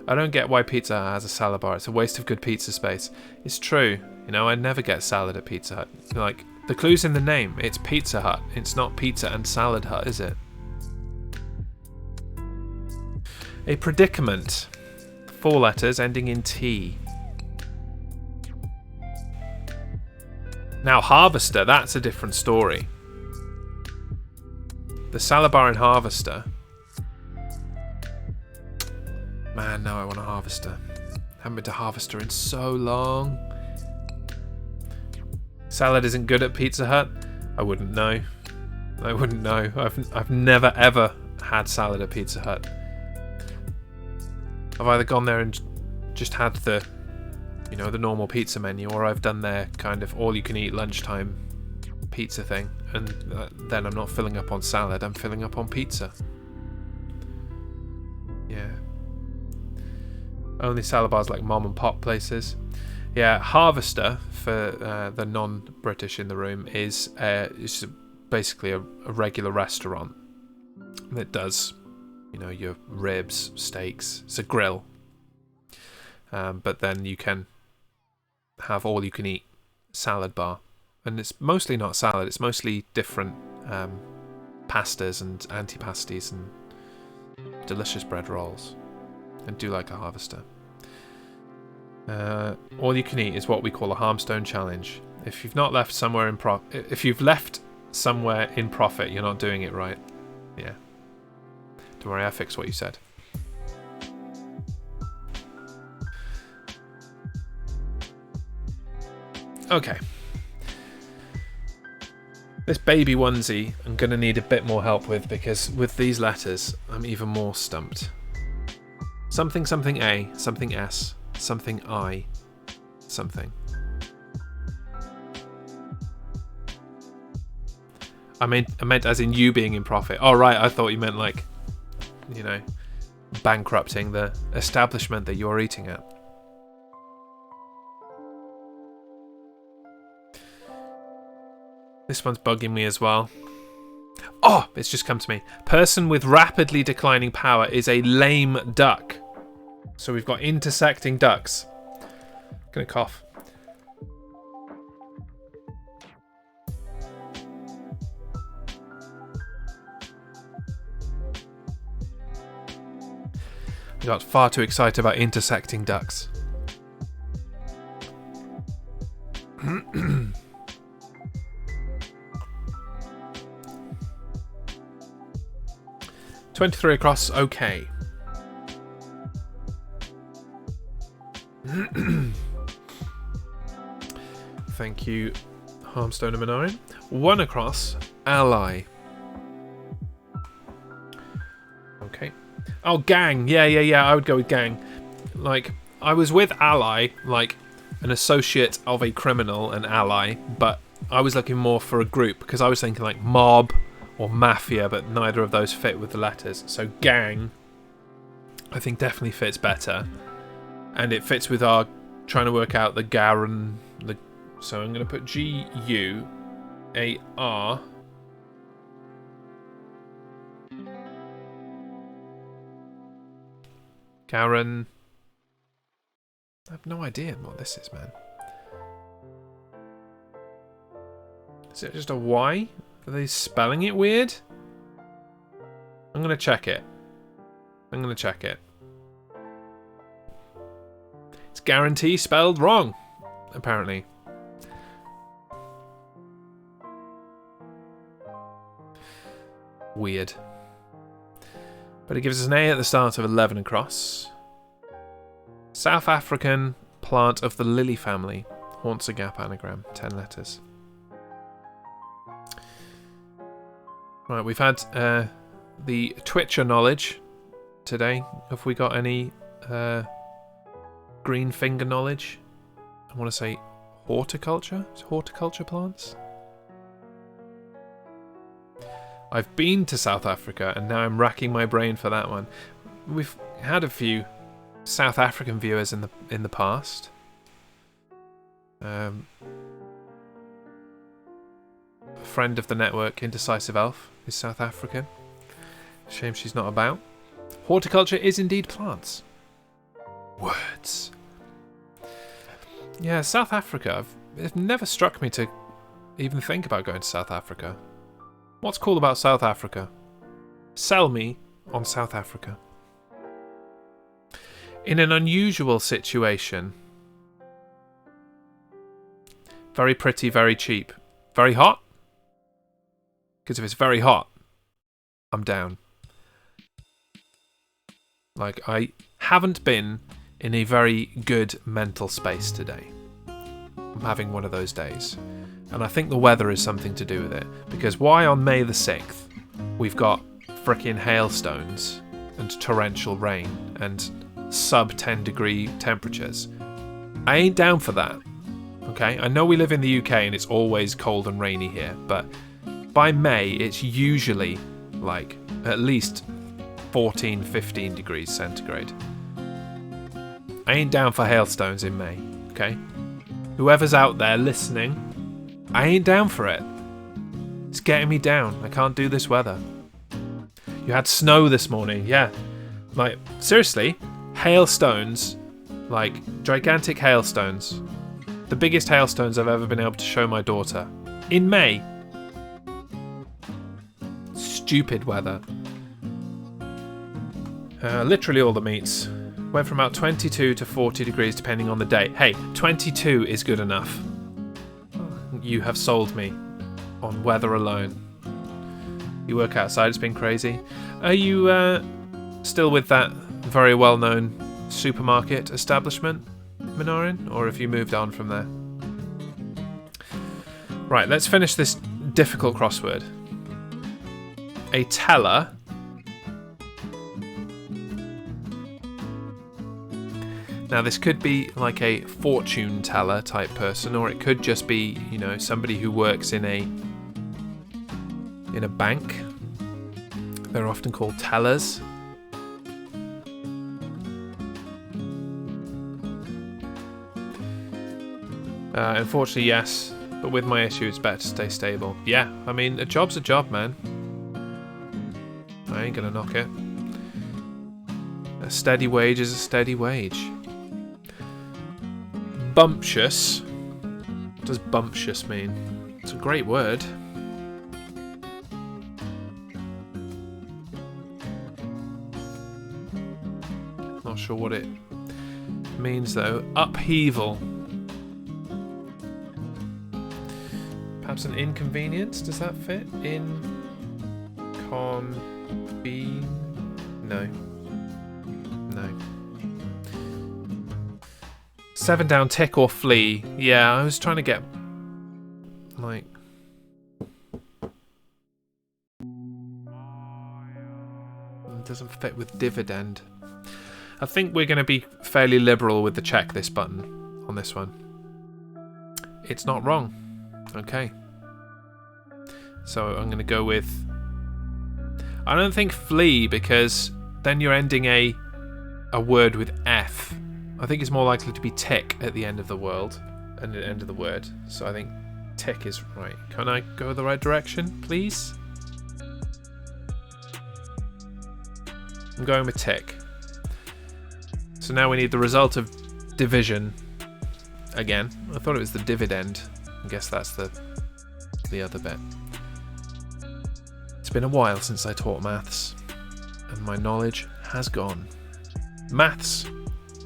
Speaker 1: I don't get why Pizza Hut has a salad bar. It's a waste of good pizza space. It's true. You know, I never get salad at Pizza Hut. Like, the clue's in the name. It's Pizza Hut. It's not Pizza and Salad Hut, is it? A predicament. 4 letters ending in T. Now, Harvester, that's a different story. The salad bar in Harvester. Man, now I want a Harvester. Haven't been to Harvester in so long. Salad isn't good at Pizza Hut? I wouldn't know. I wouldn't know. I've never ever had salad at Pizza Hut. I've either gone there and just had the, you know, the normal pizza menu, or I've done their kind of all-you-can-eat lunchtime pizza thing, and then I'm not filling up on salad, I'm filling up on pizza. Yeah. Only salad bars like mom and pop places. Yeah, Harvester, for the non-British in the room, is basically a regular restaurant that does, you know, your ribs, steaks. It's a grill. But then you can have all-you-can-eat salad bar. And it's mostly not salad, it's mostly different pastas and antipasties and delicious bread rolls. I do like a Harvester. All you can eat is what we call a harmstone challenge. If you've not left somewhere in if you've left somewhere in profit, you're not doing it right. Yeah. Don't worry, I fixed what you said. Okay. This baby onesie I'm going to need a bit more help with, because with these letters I'm even more stumped. Something something A, something S, something I, something. I meant as in you being in profit. Oh right, I thought you meant like, you know, bankrupting the establishment that you're eating at. This one's bugging me as well. Oh, it's just come to me. Person with rapidly declining power is a lame duck. So we've got intersecting ducks. Gonna cough. I got far too excited about intersecting ducks. 23 across, okay. Thank you, Harmstone number 9. 1 across, ally. Okay. Oh, gang. Yeah. I would go with gang. Like, I was with ally, like an associate of a criminal, an ally, but I was looking more for a group, because I was thinking like mob or mafia, but neither of those fit with the letters. So gang, I think definitely fits better. And it fits with our trying to work out the Garen. So I'm going to put G-U-A-R. Garen. I have no idea what this is, man. Is it just a Y? Are they spelling it weird? I'm going to check it. It's guarantee spelled wrong, apparently. Weird. But it gives us an A at the start of 11 across. South African plant of the lily family. Haunts a gap anagram. 10 letters. Right, we've had the Twitcher knowledge today. Have we got any green finger knowledge? I want to say horticulture. Is horticulture plants? I've been to South Africa and now I'm racking my brain for that one. We've had a few South African viewers in the past. A friend of the network, Indecisive Elf, is South African. Shame she's not about. Horticulture is indeed plants. Words. Yeah, South Africa. It never struck me to even think about going to South Africa. What's cool about South Africa? Sell me on South Africa. In an unusual situation. Very pretty, very cheap. Very hot? Because if it's very hot, I'm down. Like, I haven't been in a very good mental space today. I'm having one of those days. And I think the weather is something to do with it. Because why on May the 6th, we've got frickin' hailstones and torrential rain and sub 10 degree temperatures. I ain't down for that. Okay? I know we live in the UK and it's always cold and rainy here, but by May, it's usually like at least 14, 15 degrees centigrade. I ain't down for hailstones in May, okay? Whoever's out there listening, I ain't down for it. It's getting me down. I can't do this weather. You had snow this morning, yeah. Like, seriously, hailstones, like gigantic hailstones. The biggest hailstones I've ever been able to show my daughter. In May. Stupid weather. Literally all the meats Went from about 22 to 40 degrees depending on the day. Hey, 22 is good enough. You have sold me on weather alone. You work outside, it's been crazy. Are you still with that very well-known supermarket establishment, Minorin? Or have you moved on from there? Right, let's finish this difficult crossword. A teller now this could be like a fortune teller type person, or it could just be, you know, somebody who works in a bank. They're often called tellers. Unfortunately, yes. But with my issue, it's better to stay stable. Yeah, I mean, a job's a job, man. I ain't gonna knock it. A steady wage is a steady wage. Bumptious. What does bumptious mean? It's a great word. Not sure what it means, though. Upheaval. Perhaps an inconvenience? Does that fit? No. No. 7 down, tick or flee. Yeah, I was trying to get... like... it doesn't fit with dividend. I think we're going to be fairly liberal with the check this button on this one. It's not wrong. Okay. So I'm going to go with... I don't think flee, because then you're ending a word with F. I think it's more likely to be tick at the end of the word. So I think tick is right. Can I go the right direction, please? I'm going with tick. So now we need the result of division again. I thought it was the dividend. I guess that's the other bit. It's been a while since I taught maths, and my knowledge has gone. Maths,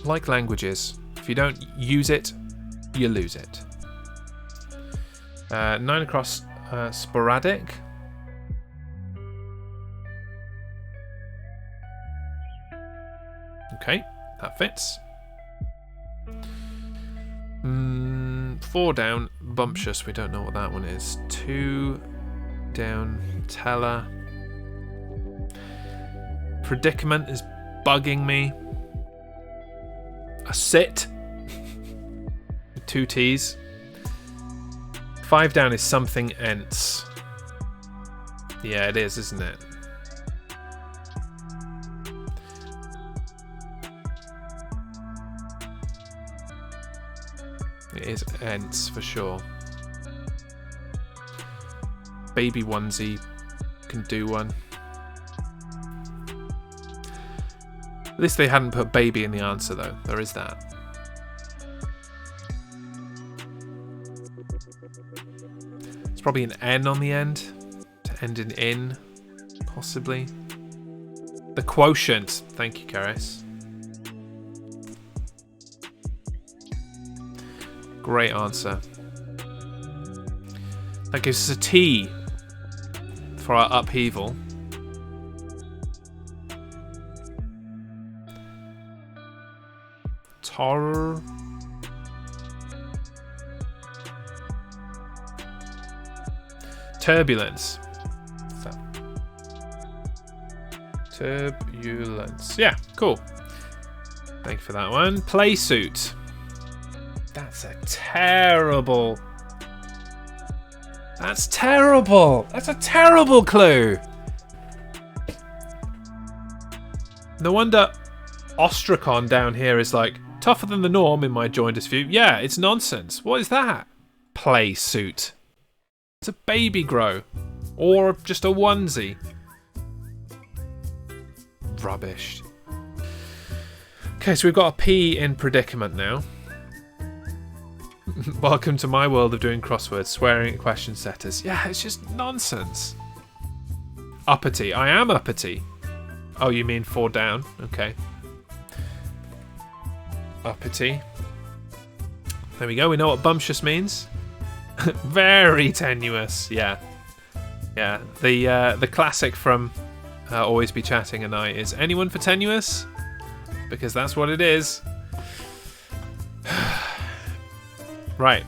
Speaker 1: like languages, if you don't use it, you lose it. 9 across, sporadic. Okay, that fits. 4 down, bumptious, we don't know what that one is. 2 down, teller. Predicament is bugging me. A sit. With 2 T's. 5 down is something else. Yeah, it is, isn't it? It is ents for sure. Baby onesie can do one. At least they hadn't put baby in the answer though. There is that. It's probably an N on the end. To end in, possibly. The quotient. Thank you, Karis. Great answer. That gives us a T for our upheaval. Turbulence. Turbulence. Yeah, cool. Thank you for that one. Play suit. That's a terrible... That's terrible. That's a terrible clue. No wonder Ostrakon down here is like tougher than the norm in my jaundiced view. Yeah, it's nonsense. What is that? Play suit. It's a baby grow. Or just a onesie. Rubbish. Okay, so we've got a P in predicament now. Welcome to my world of doing crosswords, swearing at question setters. Yeah, it's just nonsense. Uppity. I am uppity. Oh, you mean 4 down? Okay. uppity. There we go. We know what bumptious means. Very tenuous. Yeah. Yeah. The classic from Always Be Chatting at Night is anyone for tenuous? Because that's what it is. Right.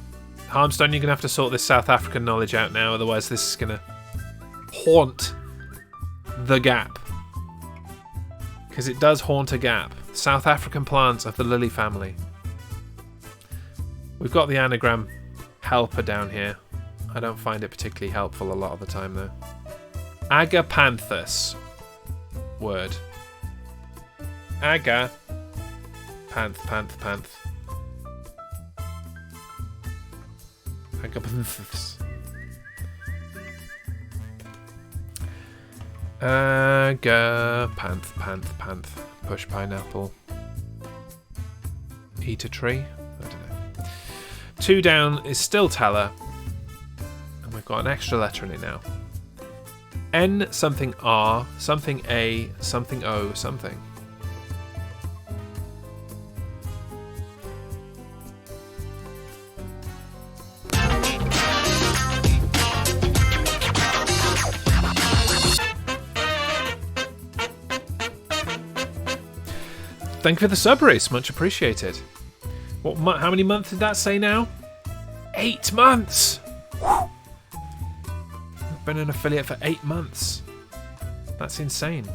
Speaker 1: Harmstone, you're going to have to sort this South African knowledge out now, otherwise this is going to haunt the gap. Because it does haunt a gap. South African plants of the lily family. We've got the anagram helper down here. I don't find it particularly helpful a lot of the time though. Agapanthus. Word. Agapanth. Agapanthus. Agapanth. Push pineapple. Eat a tree. I don't know. 2 down is still Teller. And we've got an extra letter in it now. N something R, something A, something O, something. Thank you for the sub race, much appreciated. How many months did that say now? 8 months! I've been an affiliate for 8 months. That's insane.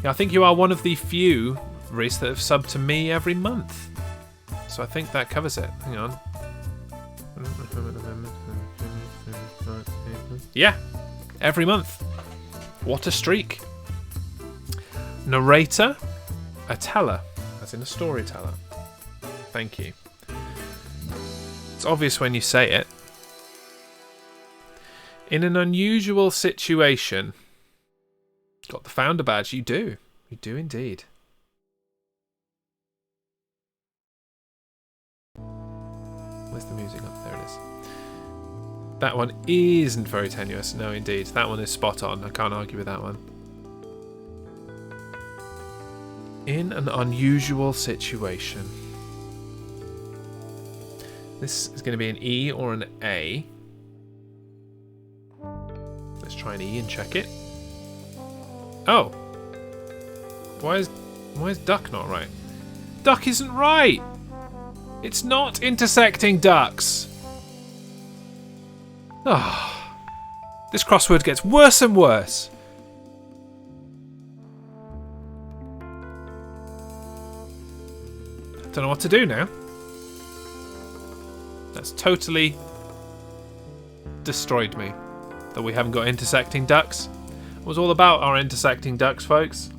Speaker 1: Yeah, I think you are one of the few, Reese, that have subbed to me every month. So I think that covers it. Hang on. Yeah, every month. What a streak. Narrator, a teller, as in a storyteller. Thank you. It's obvious when you say it. In an unusual situation. Got the founder badge. You do. You do indeed. Where's the music up? There it is. That one isn't very tenuous. No, indeed. That one is spot on. I can't argue with that one. In an unusual situation. This is going to be an E or an A. Let's try an E and check it. Oh. Why is duck not right? Duck isn't right. It's not intersecting ducks. Ah. Oh. This crossword gets worse and worse. Don't know what to do now. That's totally destroyed me. That we haven't got intersecting ducks. It was all about our intersecting ducks, folks.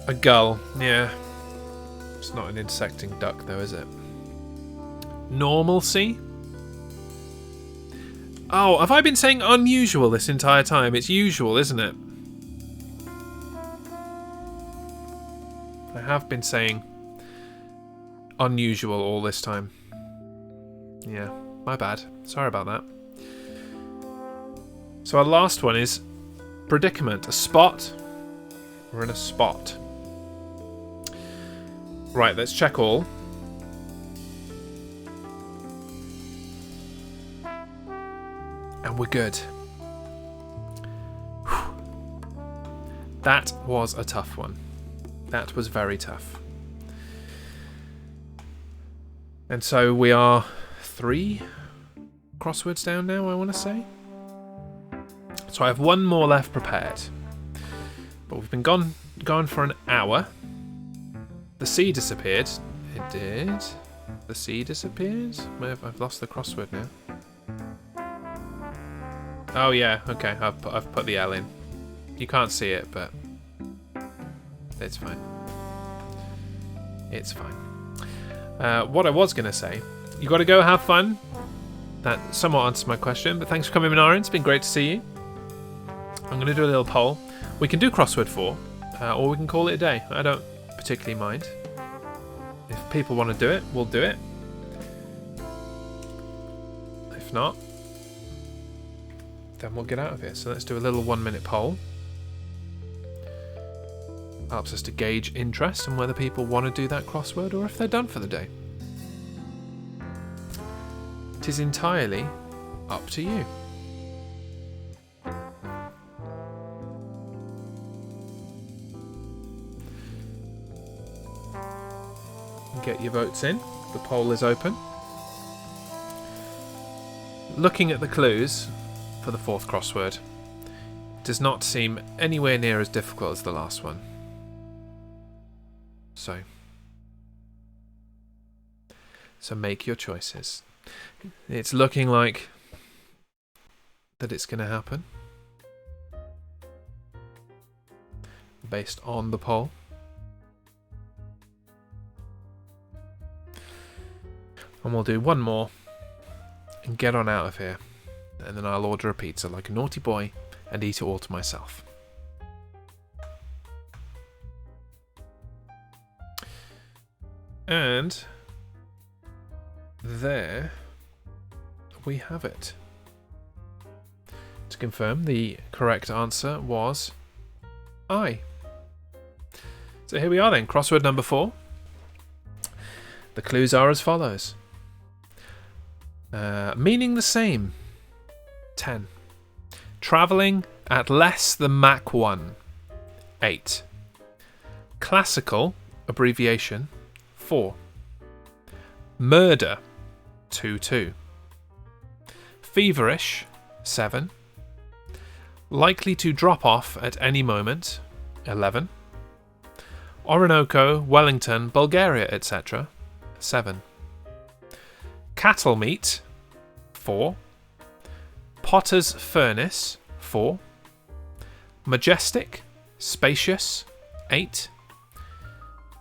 Speaker 1: A gull, yeah. It's not an intersecting duck though, is it? Normalcy? Oh, have I been saying unusual this entire time? It's usual, isn't it? I have been saying unusual all this time. Yeah, my bad. Sorry about that. So our last one is predicament. A spot. We're in a spot. Right, let's check all. And we're good. Whew. That was a tough one. That was very tough. And so we are 3 crosswords down now, I want to say. So I have one more left prepared. But we've been gone for an hour. The C disappeared. It did. The C disappeared? I've lost the crossword now. Oh yeah, okay, I've put the L in. You can't see it, but it's fine. It's fine. What I was going to say, you got to go have fun. That somewhat answers my question, but thanks for coming, Minarin. It's been great to see you. I'm going to do a little poll. We can do crossword 4, or we can call it a day. I don't particularly mind. If people want to do it, we'll do it. If not, then we'll get out of here. So let's do a little 1-minute poll. Helps us to gauge interest and whether people want to do that crossword or if they're done for the day. It is entirely up to you. Get your votes in. The poll is open. Looking at the clues for the fourth crossword, does not seem anywhere near as difficult as the last one. So make your choices. It's looking like that it's going to happen based on the poll. And we'll do one more and get on out of here. And then I'll order a pizza like a naughty boy and eat it all to myself. And there we have it. To confirm, the correct answer was I. So here we are then, crossword number 4. The clues are as follows. Meaning the same, 10. Travelling at less than Mach 1, 8. Classical, abbreviation, 4. Murder, 2. Feverish, 7. Likely to drop off at any moment, 11. Orinoco, Wellington, Bulgaria, etc., 7. Cattle meat, 4. Potter's furnace, 4. Majestic, spacious, 8.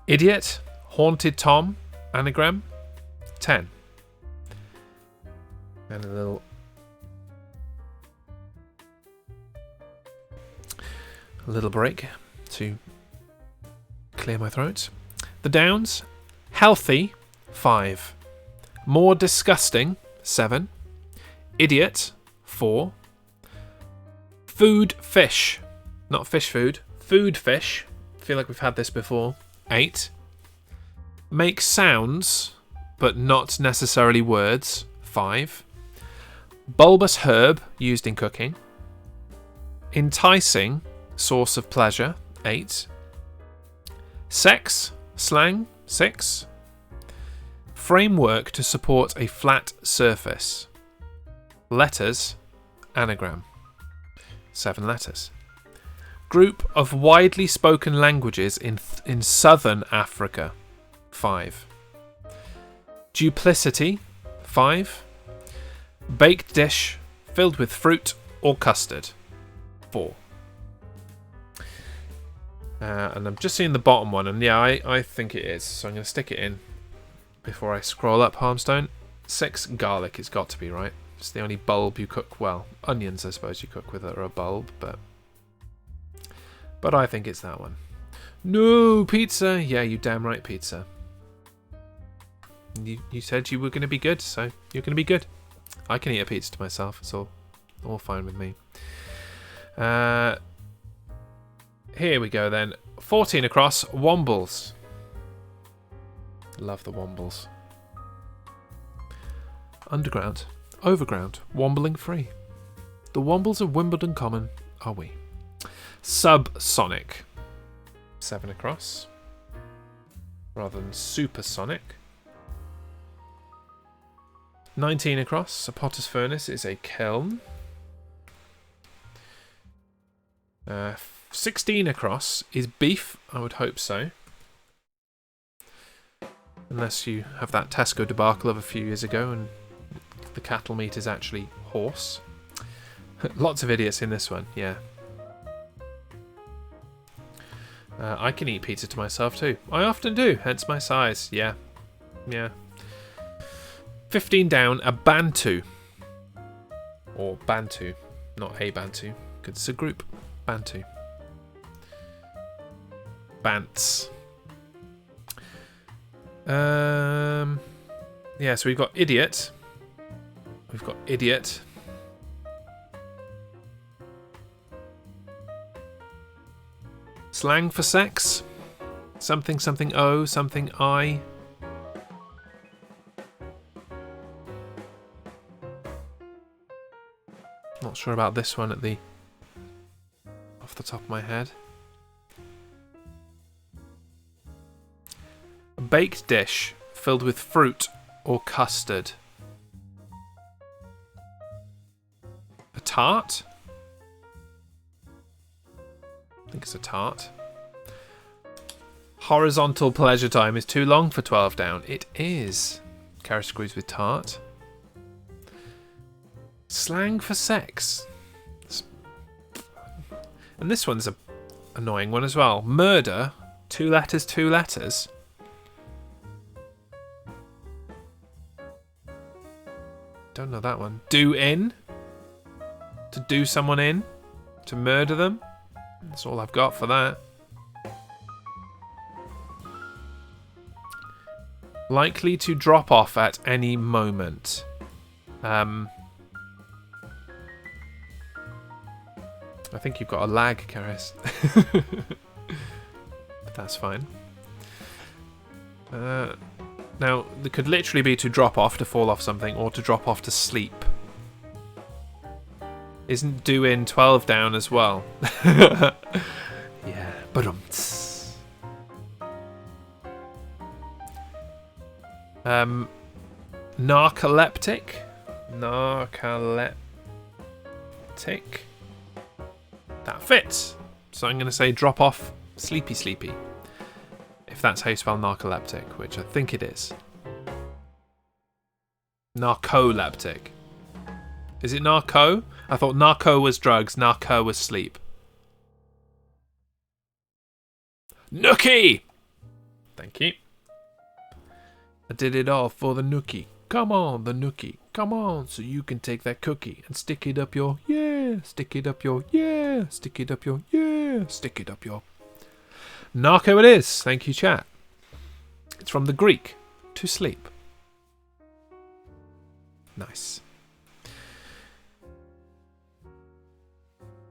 Speaker 1: Idiot, haunted Tom, anagram, 10. And a little break to clear my throat. The Downs, healthy, 5. More disgusting, 7. Idiot, 4. Food fish, not fish food, food fish. I feel like we've had this before. 8. Make sounds, but not necessarily words, 5. Bulbous herb used in cooking. Enticing, source of pleasure, 8. Sex, slang, 6. Framework to support a flat surface. Letters, anagram, 7 letters. Group of widely spoken languages in southern Africa, 5. Duplicity, 5. Baked dish filled with fruit or custard, 4. And I'm just seeing the bottom one, and yeah, I think it is, so I'm going to stick it in before I scroll up. Harmstone, 6. Garlic, it's got to be, right? It's the only bulb you cook, well, onions I suppose you cook with are a bulb, but I think it's that one. No, pizza! Yeah, you damn right, pizza. You said you were going to be good, so you're going to be good. I can eat a pizza to myself, it's all fine with me. Here we go then. 14 across, Wombles. Love the Wombles. Underground, overground, wombling free. The Wombles of Wimbledon Common are we. Subsonic. 7 across. Rather than supersonic. 19 across, a potter's furnace is a kiln. 16 across is beef, I would hope so. Unless you have that Tesco debacle of a few years ago and the cattle meat is actually horse. Lots of idiots in this one, yeah. I can eat pizza to myself too. I often do, hence my size, yeah. 15 down, a Bantu. Or Bantu, not a Bantu, because it's a group. Bantu. Bants. Yeah, so we've got idiot. We've got idiot. Slang for sex. Something, something O, something I. Not sure about this one off the top of my head. A baked dish filled with fruit or custard. A tart? I think it's a tart. Horizontal pleasure time is too long for 12 down. It is. Carrot screws with tart. Slang for sex. And this one's a annoying one as well. Murder. 2 letters, 2 letters. Don't know that one. Do in. To do someone in. To murder them. That's all I've got for that. Likely to drop off at any moment. I think you've got a lag, Karis. But that's fine. Now, it could literally be to drop off, to fall off something, or to drop off to sleep. Isn't do in 12 down as well? Yeah, but narcoleptic. Narcoleptic. That fits. So I'm going to say drop off, sleepy, sleepy. If that's how you spell narcoleptic, which I think it is. Narcoleptic. Is it narco? I thought narco was drugs, narco was sleep. Nookie! Thank you. I did it all for the nookie. Come on, the nookie. Come on, so you can take that cookie and stick it up your, yeah, stick it up your, yeah, stick it up your, yeah, stick it up your. Narco it is. Thank you, chat. It's from the Greek, to sleep. Nice.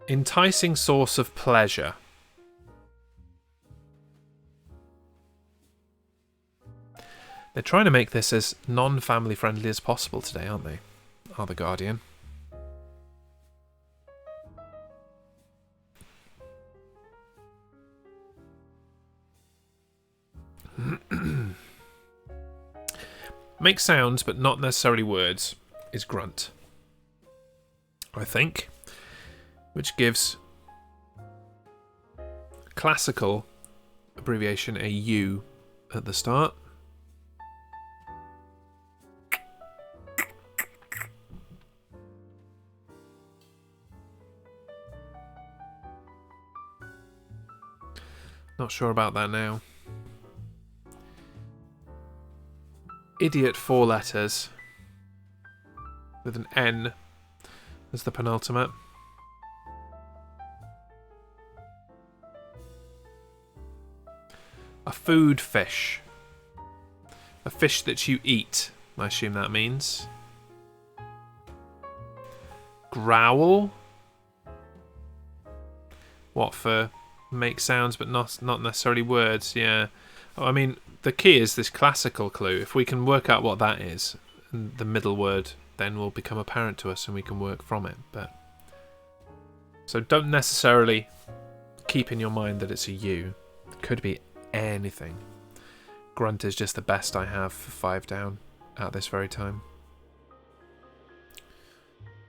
Speaker 1: Enticing source of pleasure. They're trying to make this as non-family friendly as possible today, aren't they? Are the Guardian. Make sounds, but not necessarily words, is grunt. I think. Which gives classical abbreviation a U at the start. Not sure about that now. Idiot 4 letters with an N as the penultimate. A food fish. A fish that you eat, I assume that means. Growl. What, for make sounds but not necessarily words? Yeah. I mean, the key is this classical clue. If we can work out what that is, the middle word then will become apparent to us and we can work from it. But so don't necessarily keep in your mind that it's a U. It could be anything. Grunt is just the best I have for 5 down at this very time.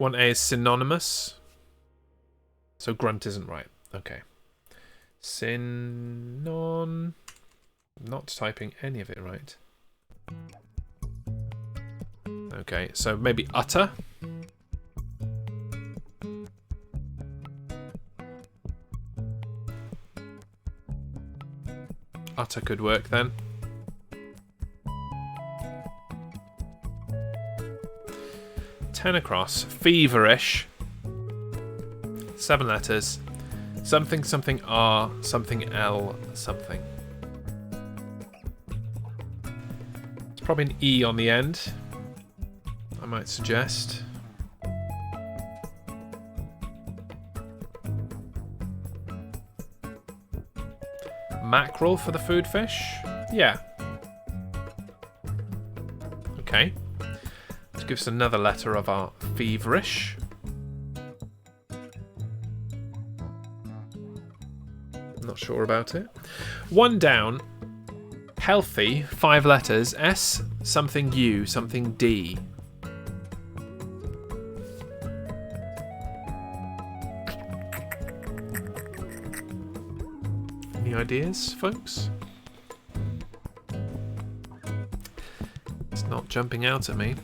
Speaker 1: 1A is synonymous. So grunt isn't right. Okay. Not typing any of it right. Okay, so maybe utter. Utter could work then. Ten across. Feverish. 7 letters. Something, something R, something L, something. It's probably an E on the end, I might suggest. Mackerel for the food fish? Yeah. Okay. Let's give us another letter of our feverish. Not sure about it. One down. Healthy, 5 letters. S, something U, something D. Any ideas, folks? It's not jumping out at me.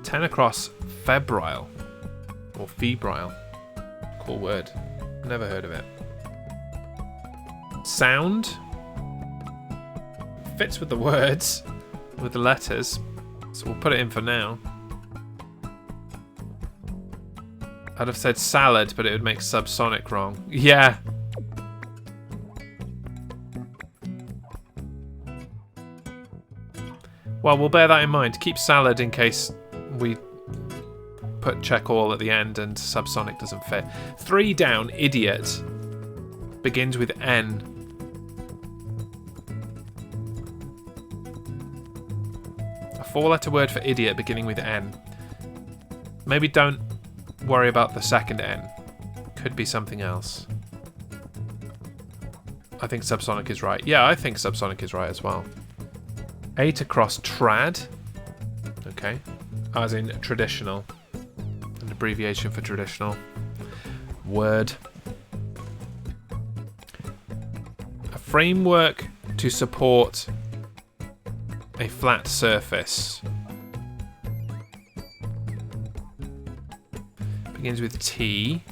Speaker 1: Ten across, febrile. Or febrile. Cool word. Never heard of it. Sound. Fits with the words. With the letters. So we'll put it in for now. I'd have said salad, but it would make subsonic wrong. Yeah. Well, we'll bear that in mind. Keep salad in case we put check all at the end and subsonic doesn't fit. 3 down, idiot. Begins with N. A 4-letter word for idiot beginning with N. Maybe don't worry about the second N. Could be something else. I think subsonic is right. Yeah, I think subsonic is right as well. 8 across, trad. Okay. As in traditional. An abbreviation for traditional. Word. A framework to support a flat surface. Begins with T.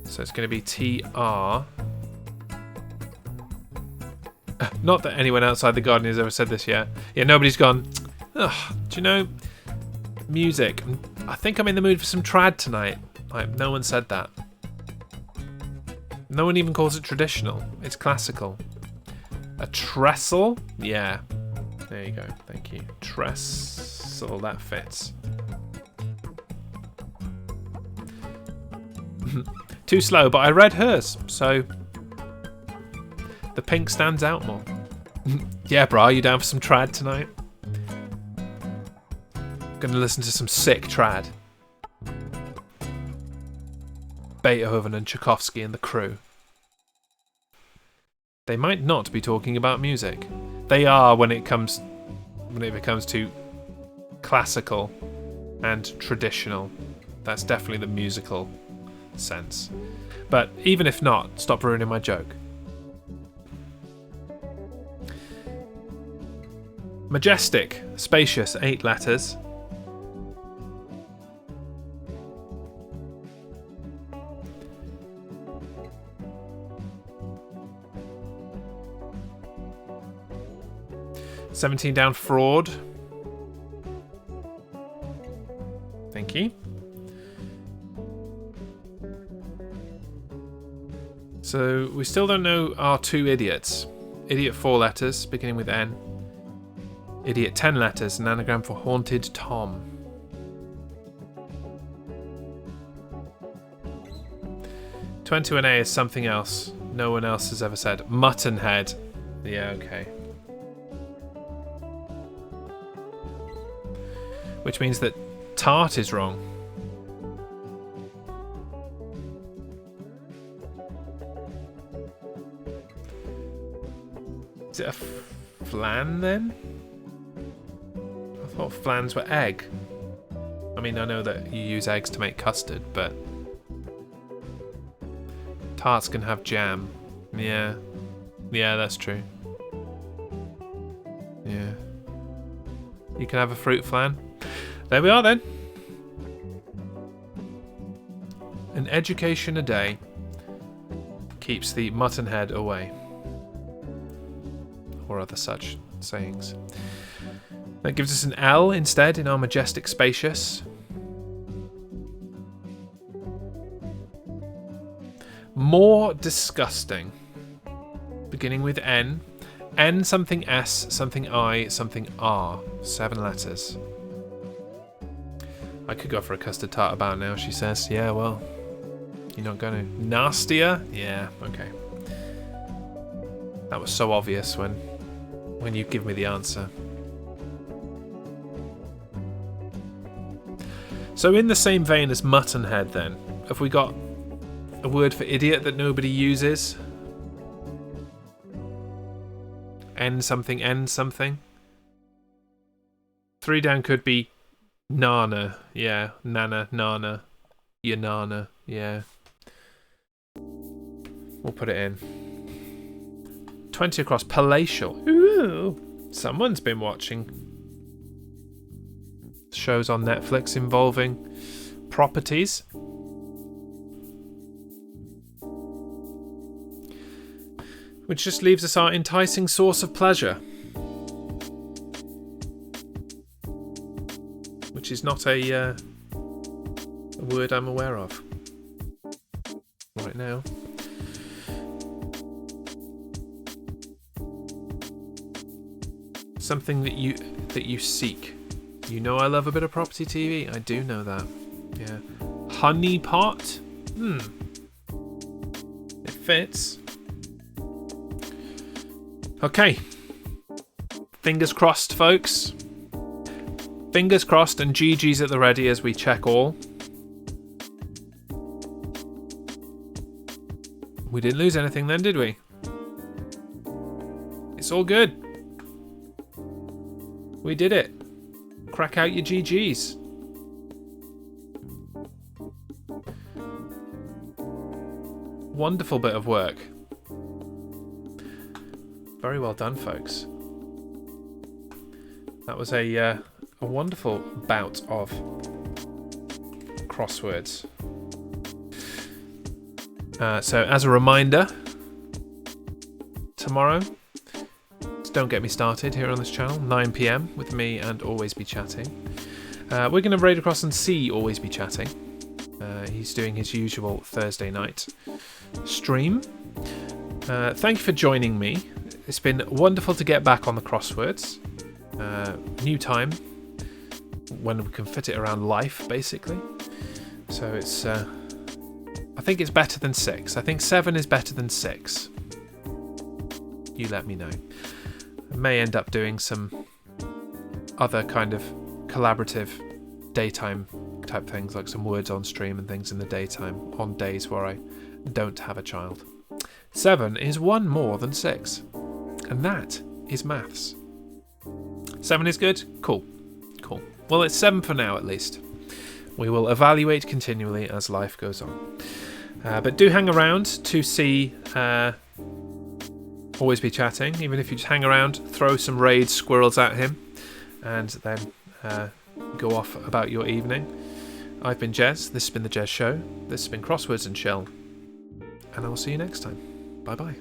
Speaker 1: So it's going to be TR. Not that anyone outside the garden has ever said this yet. Yeah, nobody's gone, ugh, do you know, music. I think I'm in the mood for some trad tonight. Like, no one said that. No one even calls it traditional. It's classical. A trestle? Yeah. There you go. Thank you. Trestle. That fits. Too slow, but I read hers, so the pink stands out more. Yeah, brah, you down for some trad tonight? Gonna listen to some sick trad. Beethoven and Tchaikovsky and the crew. They might not be talking about music. They are when it becomes too classical and traditional. That's definitely the musical sense. But even if not, stop ruining my joke. Majestic, spacious, 8 letters. $17 down, fraud. Thank you. So we still don't know our 2 idiots. Idiot 4 letters, beginning with N. Idiot 10 letters, an anagram for haunted Tom. To enter an A is something else. No one else has ever said. Mutton head. Yeah, okay. Which means that tart is wrong. Is it a flan then? I thought flans were egg. I mean, I know that you use eggs to make custard, but tarts can have jam. Yeah. Yeah, that's true. Yeah. You can have a fruit flan. There we are then. An education a day keeps the mutton head away. Or other such sayings. That gives us an L instead in our majestic spacious. More disgusting. Beginning with N. N something S, something I, something R. 7 letters. I could go for a custard tart about now, she says. Yeah, well, you're not going to. Nastier? Yeah, okay. That was so obvious when you give me the answer. So in the same vein as muttonhead then, have we got a word for idiot that nobody uses? End something, end something. 3 down could be nana. Yeah, nana, nana. Your nana, yeah. We'll put it in. 20 across, palatial. Ooh, someone's been watching shows on Netflix involving properties. Which just leaves us our enticing source of pleasure. Which is not a word I'm aware of right now. Something that you seek. You know I love a bit of property TV. I do know that. Yeah. Honey pot? It fits. Okay. Fingers crossed, folks. Fingers crossed and GG's at the ready as we check all. We didn't lose anything then, did we? It's all good. We did it. Crack out your GG's. Wonderful bit of work. Very well done, folks. That was a wonderful bout of crosswords. So, as a reminder, tomorrow, Don't Get Me Started here on this channel, 9 PM with me and Always Be Chatting. We're going to raid across and see Always Be Chatting. He's doing his usual Thursday night stream. Thank you for joining me. It's been wonderful to get back on the crosswords. New time when we can fit it around life, basically. So it's, I think it's better than 6. I think 7 is better than 6. You let me know. I may end up doing some other kind of collaborative daytime type things, like some words on stream and things in the daytime on days where I don't have a child. 7 is 1 more than 6. And that is maths. 7 is good? Cool. Cool. Well, it's 7 for now, at least. We will evaluate continually as life goes on. But do hang around to see Always Be Chatting. Even if you just hang around, throw some raid squirrels at him, and then go off about your evening. I've been Jez. This has been The Jez Show. This has been Crosswords and Chill. And I will see you next time. Bye-bye.